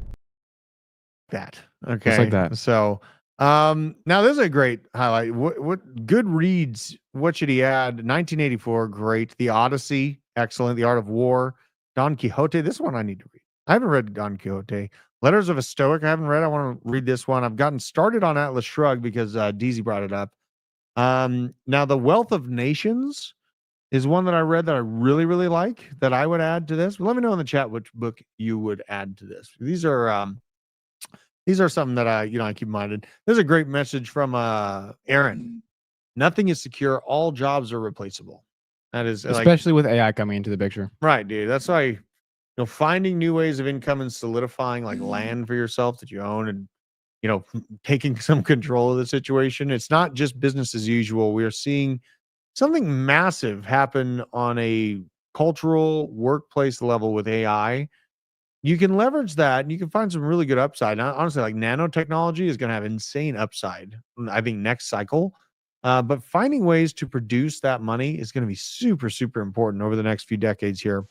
That okay, Just like that. So now this is a great highlight. What good reads? What should he add? 1984, great. The Odyssey, excellent. The Art of War, Don Quixote. This one I need to read. I haven't read Don Quixote. Letters of a Stoic, I haven't read. I want to read this one. I've gotten started on Atlas Shrugged because DZ brought it up. Now The Wealth of Nations is one that I read that I really, really like that I would add to this. Let me know in the chat which book you would add to this. These are something that I keep in mind. There's a great message from Aaron. Nothing is secure. All jobs are replaceable. That is Especially with AI coming into the picture. right, dude. That's why finding new ways of income and solidifying like land for yourself that you own and taking some control of the situation. It's not just business as usual. We are seeing something massive happen on a cultural workplace level with AI. You can leverage that and you can find some really good upside. Now, honestly, like nanotechnology is going to have insane upside, I think, next cycle. But finding ways to produce that money is going to be super, super important over the next few decades here.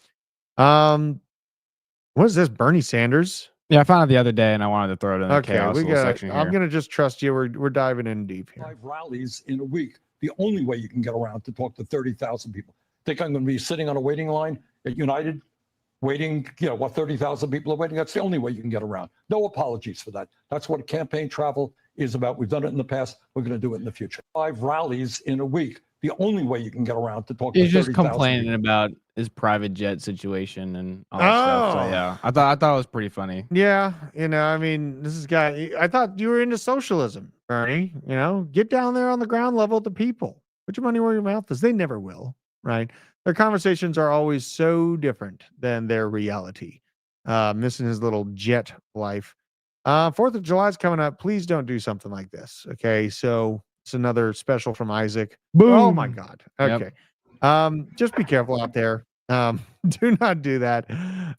What is this? Bernie Sanders? Yeah, I found it the other day and I wanted to throw it in the chaos little section here. I'm going to just trust you. We're diving in deep here. 5 rallies in a week. The only way you can get around to talk to 30,000 people. Think I'm going to be sitting on a waiting line at United, waiting, 30,000 people are waiting. That's the only way you can get around. No apologies for that. That's what campaign travel is about. We've done it in the past. We're going to do it in the future. 5 rallies in a week. The only way you can get around to talk to 30,000 He's just people. complaining about his private jet situation and all that stuff. So yeah, I thought it was pretty funny. Yeah, I mean, this is guy. I thought you were into socialism, Bernie. Get down there on the ground level with the people. Put your money where your mouth is. They never will, right? Their conversations are always so different than their reality. Missing his little jet life. 4th of July is coming up. Please don't do something like this. Okay. So it's another special from Isaac. Oh my Boom. God. Yep. Okay. Just be careful out there. Do not do that.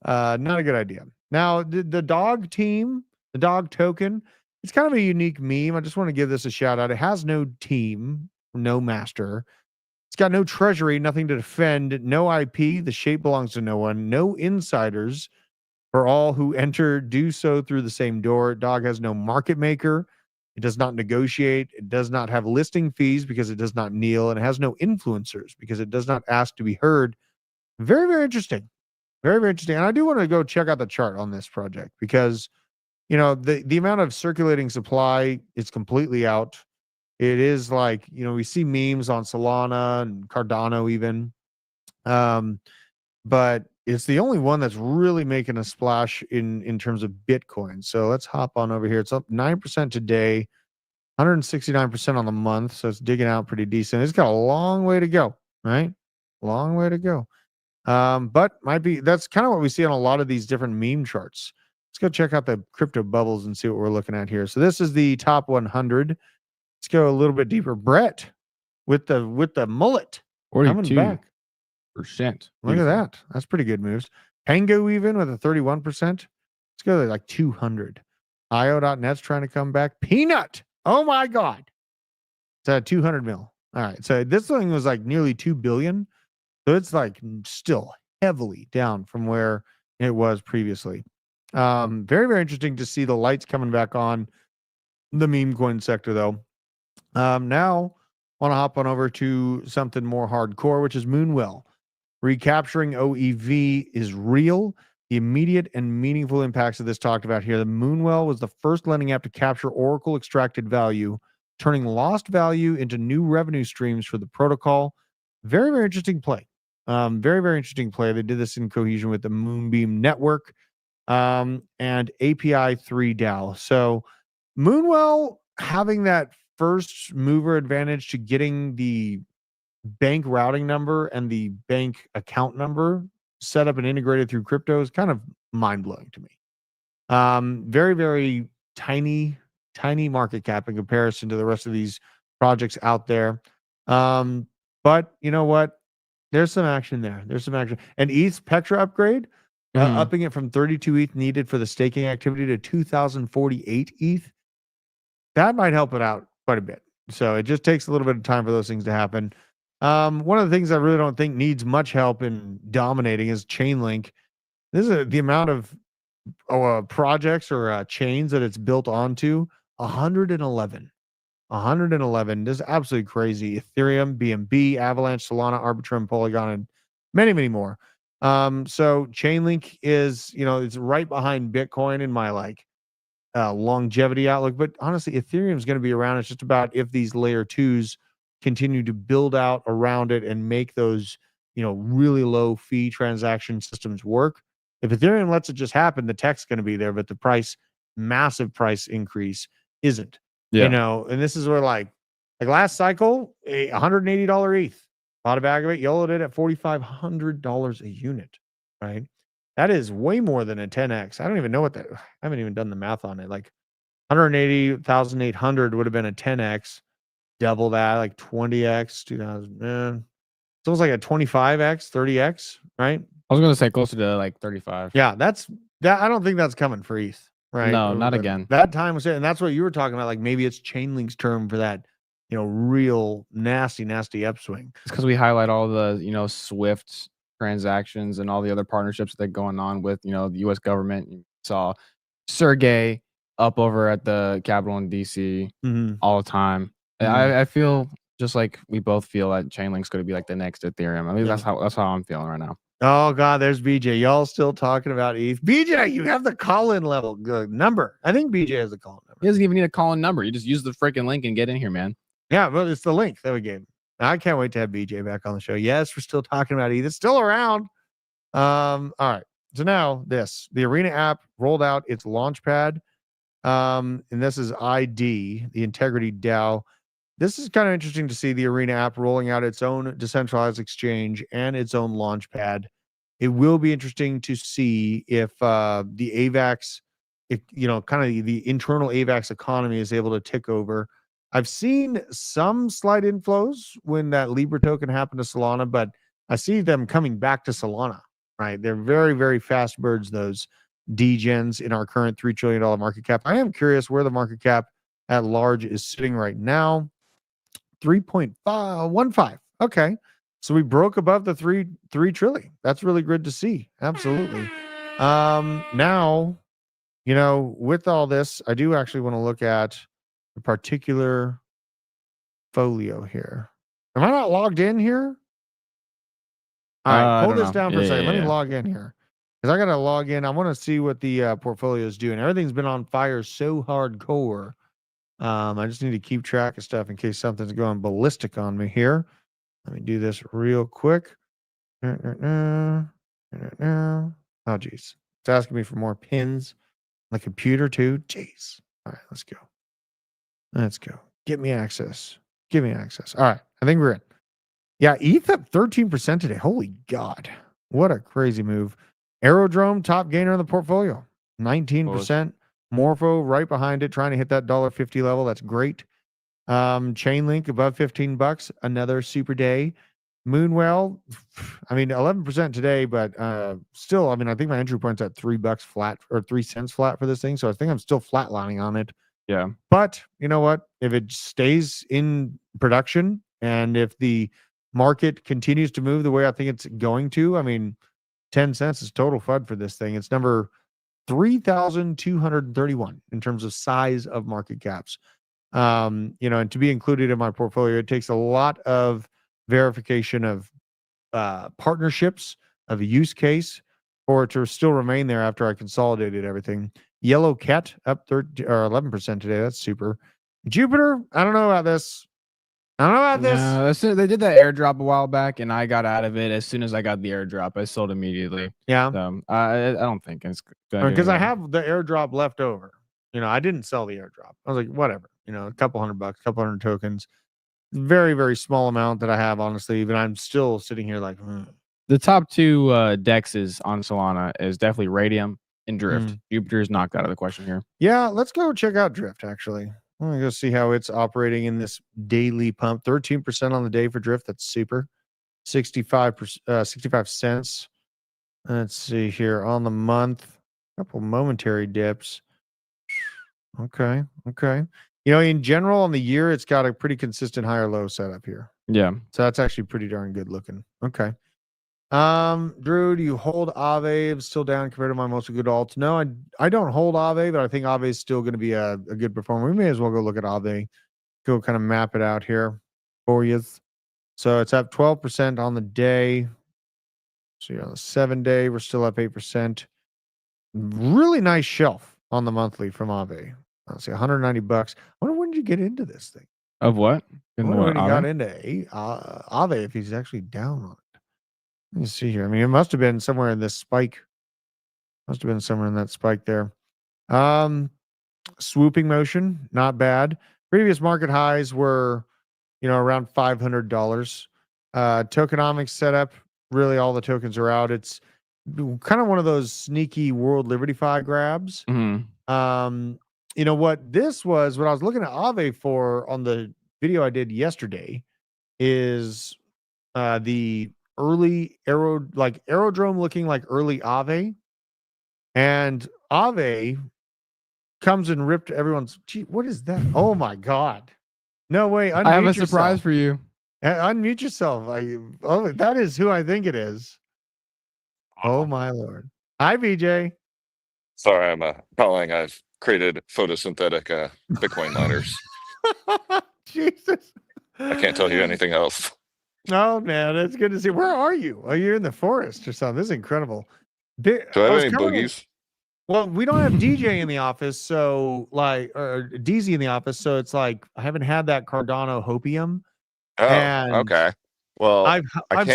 Not a good idea. Now, the dog team, the dog token, it's kind of a unique meme. I just want to give this a shout out. It has no team, no master. It's got no treasury, nothing to defend, no IP. The shape belongs to no one, no insiders. For all who enter, do so through the same door. Dog has no market maker. It does not negotiate. It does not have listing fees because it does not kneel, and it has no influencers because it does not ask to be heard. Very, very interesting. Very, very interesting. And I do want to go check out the chart on this project because, the amount of circulating supply is completely out. It is like, we see memes on Solana and Cardano even. But it's the only one that's really making a splash in terms of Bitcoin. So let's hop on over here. It's up 9% today, 169% on the month. So it's digging out pretty decent. It's got a long way to go, right? Long way to go. But that's kind of what we see on a lot of these different meme charts. Let's go check out the crypto bubbles and see what we're looking at here. So this is the top 100. Let's go a little bit deeper. Brett with the mullet coming back. 42%. Look at that. That's pretty good moves. Pango even with a 31%. Let's go to like 200. IO.net's trying to come back. Peanut. Oh my God. It's at 200 mil. All right. So this thing was like nearly 2 billion. So it's like still heavily down from where it was previously. Very, very interesting to see the lights coming back on the meme coin sector though. Now want to hop on over to something more hardcore, which is Moonwell. Recapturing OEV is real. The immediate and meaningful impacts of this talked about here. The Moonwell was the first lending app to capture Oracle extracted value, turning lost value into new revenue streams for the protocol. Very, very interesting play. Very, very interesting play. They did this in cohesion with the Moonbeam network and API 3 DAO. So Moonwell having that first mover advantage to getting the bank routing number and the bank account number set up and integrated through crypto is kind of mind-blowing to me. Very, very tiny market cap in comparison to the rest of these projects out there. But you know what? There's some action there. There's some action. And ETH's Petra upgrade, upping it from 32 ETH needed for the staking activity to 2,048 ETH. That might help it out quite a bit. So it just takes a little bit of time for those things to happen. One of the things I really don't think needs much help in dominating is Chainlink. This is the amount of projects or chains that it's built onto. 111. 111. This is absolutely crazy. Ethereum, BNB, Avalanche, Solana, Arbitrum, Polygon, and many, many more. So Chainlink is, it's right behind Bitcoin in my longevity outlook. But honestly, Ethereum is going to be around. It's just about if these layer twos continue to build out around it and make those, really low fee transaction systems work. If Ethereum lets it just happen, the tech's going to be there, but the massive price increase isn't. Yeah. And this is where like last cycle, $180 ETH, bought a bag of it, yellowed it at $4,500 a unit, right? That is way more than a 10x. I don't even know what I haven't even done the math on it. Like 180,800 would have been a 10x. Double that, like 20x, 2000. It's almost like a 25x, 30x, right? I was going to say closer to like 35. Yeah, I don't think that's coming for ETH, right? No, not again. That time was it, and that's what you were talking about. Like maybe it's Chainlink's term for that, real nasty upswing. It's because we highlight all the Swift transactions and all the other partnerships that are going on with the U.S. government. You saw Sergey up over at the Capitol in DC all the time. I feel just like we both feel that Chainlink's going to be like the next Ethereum. I mean, that's how I'm feeling right now. Oh God, there's BJ. Y'all still talking about ETH? BJ, you have the call-in level number. I think BJ has the call-in number. He doesn't even need a call-in number. You just use the freaking link and get in here, man. Yeah, well, it's the link that we gave. I can't wait to have BJ back on the show. Yes, we're still talking about ETH. It's still around. All right. So now the Arena app rolled out its launchpad. And this is ID, the Integrity DAO. This is kind of interesting to see the Arena app rolling out its own decentralized exchange and its own launchpad. It will be interesting to see if the AVAX kind of the internal AVAX economy is able to tick over. I've seen some slight inflows when that Libra token happened to Solana, but I see them coming back to Solana, right? They're very, very fast birds, those degens in our current $3 trillion market cap. I am curious where the market cap at large is sitting right now. 3.15. Okay. So we broke above the 3 trillion. That's really good to see. Absolutely. Now, with all this, I do actually want to look at a particular folio here. Am I not logged in here? All right, I hold don't this know. down for a Yeah, second. yeah, Let me yeah. log in here because I got to log in. I want to see what the portfolio is doing. Everything's been on fire so hardcore. I just need to keep track of stuff in case something's going ballistic on me here. Let me do this real quick. Oh, geez. It's asking me for more pins on the computer, too. Jeez. All right, let's go. Let's go. Get me access. Give me access. All right. I think we're in. Yeah, ETH up 13% today. Holy God. What a crazy move. Aerodrome, top gainer in the portfolio. 19%. Morpho right behind it, trying to hit that $1.50 level. That's great. Chainlink above $15. Another super day. Moonwell, 11% today, but still, I think my entry point's at $3 flat or 3 cents flat for this thing. So I think I'm still flatlining on it. Yeah. But you know what? If it stays in production and if the market continues to move the way I think it's going to, 10 cents is total FUD for this thing. It's number 3,231 in terms of size of market caps. And to be included in my portfolio, it takes a lot of verification of partnerships, of a use case for it to still remain there after I consolidated everything. Yellow Cat up 11% today. That's super. Jupiter, I don't know about this. No, they did that airdrop a while back, and I got out of it as soon as I got the airdrop. I sold immediately. Yeah. So I don't think it's going Because I have the airdrop left over. I didn't sell the airdrop. I was like, whatever. A couple $100, couple 100 tokens. Very, very small amount that I have, honestly. But I'm still sitting here like, The top two dexes on Solana is definitely Radium and Drift. Jupiter is knocked out of the question here. Yeah, let's go check out Drift, actually. I'm going to go see how it's operating in this daily pump. 13% on the day for Drift. That's super. 65 cents. Let's see here on the month. A couple momentary dips. Okay. In general, on the year, it's got a pretty consistent higher low setup here. Yeah. So that's actually pretty darn good looking. Okay. Drew, do you hold Aave? It's still down compared to my most good alts. No, I don't hold Aave, but I think Aave is still going to be a good performer. We may as well go look at Aave. Go kind of map it out here for you. So it's up 12% on the day. So on the 7-day, we're still up 8%. Really nice shelf on the monthly from Aave. Let's see, $190. I wonder when did you get into this thing? Of what? I wonder when he got into Aave if he's actually down on it. Let me see here. It must have been somewhere in this spike. Must have been somewhere in that spike there. Swooping motion, not bad. Previous market highs were, around $500. Tokenomics setup, really all the tokens are out. It's kind of one of those sneaky World Liberty Fi grabs. What this was, what I was looking at Aave for on the video I did yesterday is the early aerodrome looking like early Aave, and Aave comes and ripped everyone's. Gee, what is that? Oh my God! No way! I have a surprise for you. Unmute yourself. That is who I think it is. Oh my Lord! Hi, BJ. Sorry, I'm calling. I've created photosynthetic Bitcoin miners. Jesus! I can't tell you anything else. Oh man, it's good to see. Where are you? Are you in the forest or something? This is incredible. Do I have any boogies? Well, we don't have DJ in the office, so or DZ in the office, so it's like I haven't had that Cardano hopium. Oh, and okay. Well, I've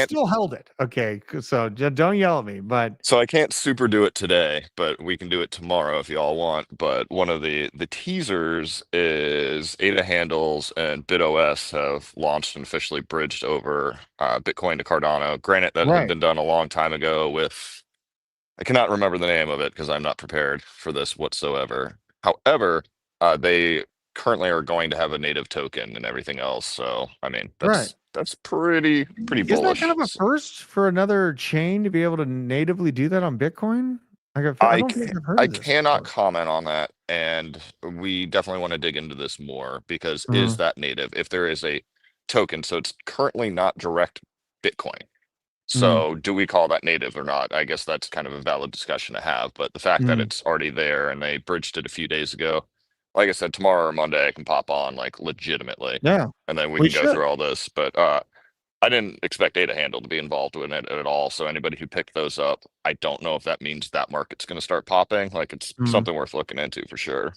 still held it. Okay, so don't yell at me. But so I can't super do it today, but we can do it tomorrow if you all want. But one of the teasers is ADA handles and BitOS have launched and officially bridged over Bitcoin to Cardano. Granted, that had been done a long time ago with I cannot remember the name of it because I'm not prepared for this whatsoever. However, they currently are going to have a native token and everything else. So, I mean, Right. that's pretty Isn't that kind bullish. of a first for another chain to be able to natively do that on Bitcoin? Like, I don't think I've heard I of this cannot before. comment on that, and we definitely want to dig into this more because is Mhm. that native? If there is a token, so it's currently not direct Bitcoin. Mm. So do we call that native or not? I guess that's kind of a valid discussion to have. But the fact that Mm. it's already there and they bridged it a few days ago, like I said, tomorrow or Monday I can pop on like legitimately, Yeah, and then we we can go should. through all this. But I didn't expect Data Handle to be involved in it at all. So anybody who picked those up, I don't know if that means that market's going to start popping. Like it's Mm. something worth looking into for sure.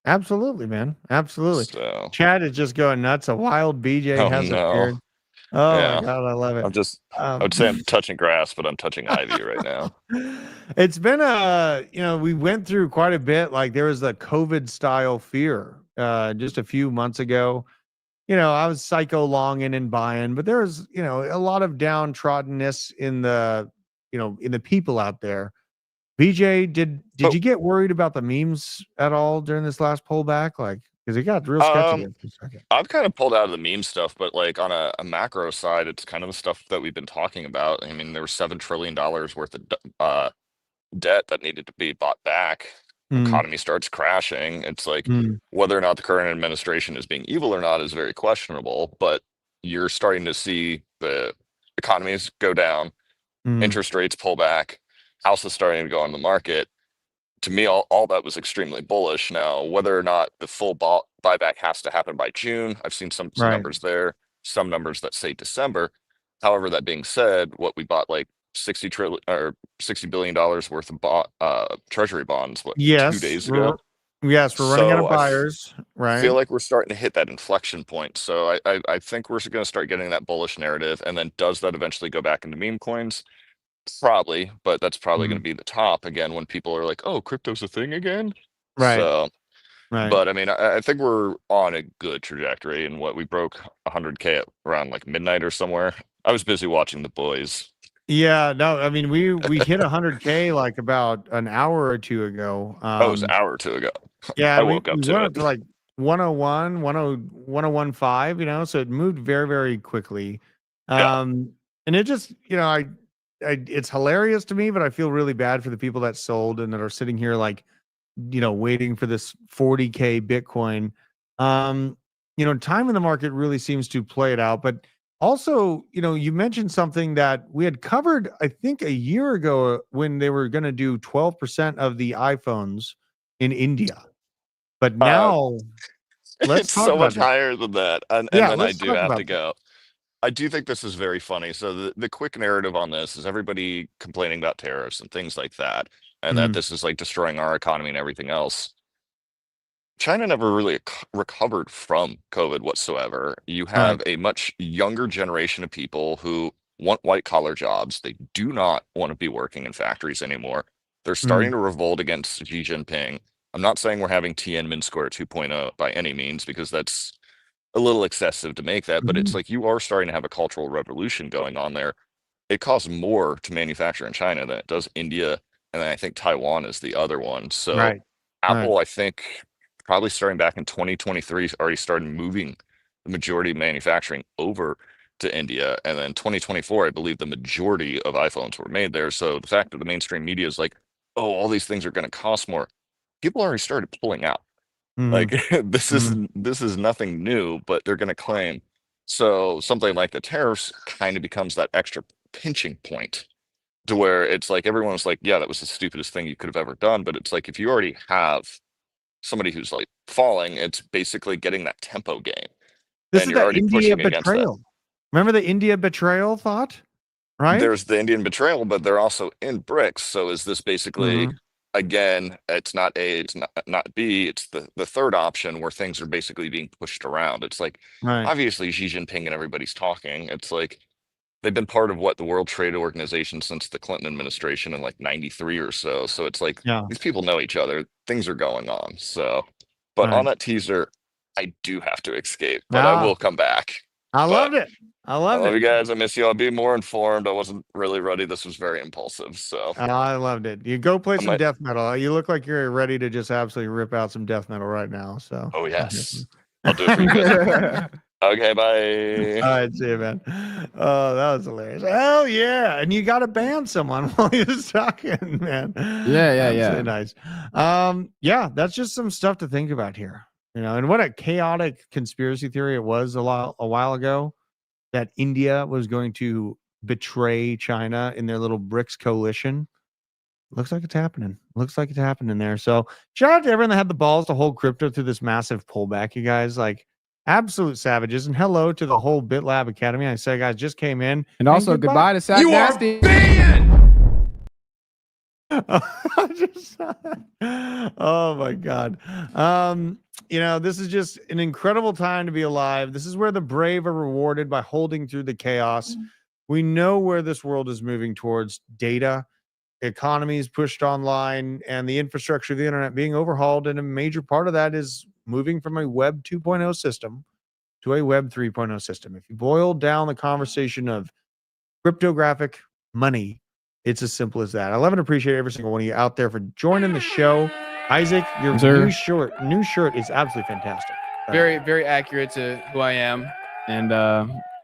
Absolutely, man. Absolutely. So, Chat is just going nuts. A wild BJ oh has no, appeared. Oh my yeah, God, I love it. I would say I'm touching grass, but I'm touching ivy right now. It's been we went through quite a bit. Like there was the COVID style fear just a few months ago. I was psycho longing and buying, but there was, a lot of downtroddenness in the people out there. BJ, did But you get worried about the memes at all during this last pullback? Like, because it got real sketchy um, there for a second. I've kind of pulled out of the meme stuff, but like on a macro side, it's kind of the stuff that we've been talking about. I mean, there was $7 trillion worth of debt that needed to be bought back. Mm, Economy starts crashing. It's like mm, whether or not the current administration is being evil or not is very questionable, but you're starting to see the economies go down, mm. interest rates pull back, houses starting to go on the market. To me, all that was extremely bullish. Now, whether or not the full buyback has to happen by June, I've seen some Right. numbers there, some numbers that say December. However, that being said, what we bought like 60 trillion or $60 billion worth of treasury bonds, what, two Yes. days ago? We're running out of So buyers. feel Right. like we're starting to hit that inflection point. So I think we're going to start getting that bullish narrative. And then does that eventually go back into meme coins? Probably, but that's probably going to Mm, be the top again when people are like, "Oh, crypto's a thing again." right. So, Right. but I mean, I think we're on a good trajectory. And what we broke 100K at around like midnight or somewhere. I was busy watching the boys. Yeah. No, I mean, we hit 100K like about an hour or two ago. Oh, it was an hour or two ago. Yeah, I and we woke up we to went it. up to like 101, 1015, so it moved very, very quickly. Yeah. And it just, it's hilarious to me, but I feel really bad for the people that sold and that are sitting here like, waiting for this 40K Bitcoin. Time in the market really seems to play it out, but also, you mentioned something that we had covered, I think, a year ago when they were going to do 12% of the iPhones in India. But Uh, now let's it's talk so about much that. higher than that. And Yeah, then I let's do talk have about to that. go. I do think this is very funny. So the quick narrative on this is everybody complaining about tariffs and things like that, and that Mhm. this is like destroying our economy and everything else. China never really recovered from COVID whatsoever. You Right. have a much younger generation of people who want white collar jobs. They do not want to be working in factories anymore. They're starting Mm. to revolt against Xi Jinping. I'm not saying we're having Tiananmen Square 2.0 by any means, because that's a little excessive to make that, but it's Mhm. like you are starting to have a cultural revolution going on there. It costs more to manufacture in China than it does India, and then I think Taiwan is the other one. So Right. Right. Apple, I think, probably starting back in 2023, already started moving the majority of manufacturing over to India, and then 2024, I believe the majority of iPhones were made there. So the fact that the mainstream media is like, "Oh, all these things are going to cost more," people already started pulling out. Like Mhm. Mhm. this is nothing new, but they're going to claim. So something like the tariffs kind of becomes that extra pinching point to where it's like everyone's like, yeah, that was the stupidest thing you could have ever done. But it's like if you already have somebody who's like falling, it's basically getting that tempo game, This and is you're the already India pushing against that. betrayal. Remember the India betrayal thought? Right? There's the Indian betrayal, but they're also in BRICS. So is this basically Mhm. again? It's not A, it's not B. It's the third option where things are basically being pushed around. It's like Right. obviously Xi Jinping and everybody's talking. It's like they've been part of what the World Trade Organization since the Clinton administration in like '93 or so. So it's like Yeah. these people know each other. Things are going on. So, but on Right. that teaser, I do have to escape, but I Ah, will come back. I loved it. I I loved love you it. guys. I miss you. I'll be more informed. I wasn't really ready. This was very impulsive. So I loved it. You go play I some might. death metal. You look like you're ready to just absolutely rip out some death metal right now. So. Oh yes, I'll do it for you guys. Okay, bye. All right, see you, man. Oh, that was hilarious. Oh yeah, and you got to ban someone while he was talking, man. Yeah. Nice. Yeah, that's just some stuff to think about here. And what a chaotic conspiracy theory it was a while ago that India was going to betray China in their little BRICS coalition. Looks like it's happening. Looks like it's happening there. So shout out to everyone that had the balls to hold crypto through this massive pullback, you guys. Like absolute savages. And hello to the whole BitLab Academy. I said, guys, just came in. And also goodbye to Sack You are Nasty. Oh my God. This is just an incredible time to be alive. This is where the brave are rewarded by holding through the chaos. We know where this world is moving towards: data, economies pushed online, and the infrastructure of the internet being overhauled. And a major part of that is moving from a Web 2.0 system to a Web 3.0 system. If you boil down the conversation of cryptographic money, it's as simple as that. I love and appreciate every single one of you out there for joining the show. Isaac, your new shirt is absolutely fantastic. Very, very accurate to who I am and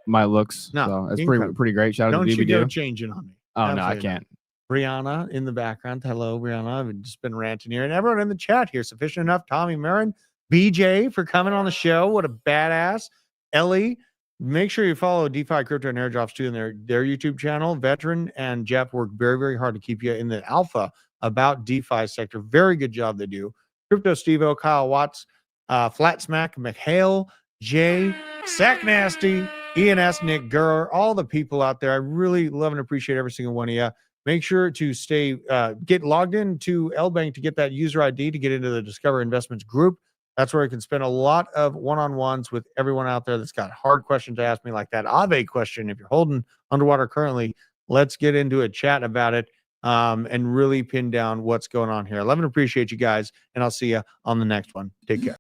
my looks. No, So it's incredible. pretty great. Shout out Don't to you go DBD. changing on me. Oh no, I Absolutely can't. Brianna in the background. Hello, Brianna. I've just been ranting here. And everyone in the chat here. Sufficient enough. Tommy Marin, BJ for coming on the show. What a badass. Ellie, make sure you follow DeFi Crypto and Airdrops too in their YouTube channel. Veteran and Jeff work very, very hard to keep you in the alpha about DeFi sector. Very good job they do. Crypto Stevo, Kyle Watts, Flat Smack, McHale, Jay, Sack Nasty, ENS, Nick Gurr, all the people out there. I really love and appreciate every single one of you. Make sure to get logged into LBank to get that user ID to get into the Discover Investments group. That's where you can spend a lot of one-on-ones with everyone out there that's got hard questions to ask me, like that Aave question. If you're holding underwater currently, let's get into a chat about it and really pin down what's going on here. I love and appreciate you guys, and I'll see you on the next one. Take care.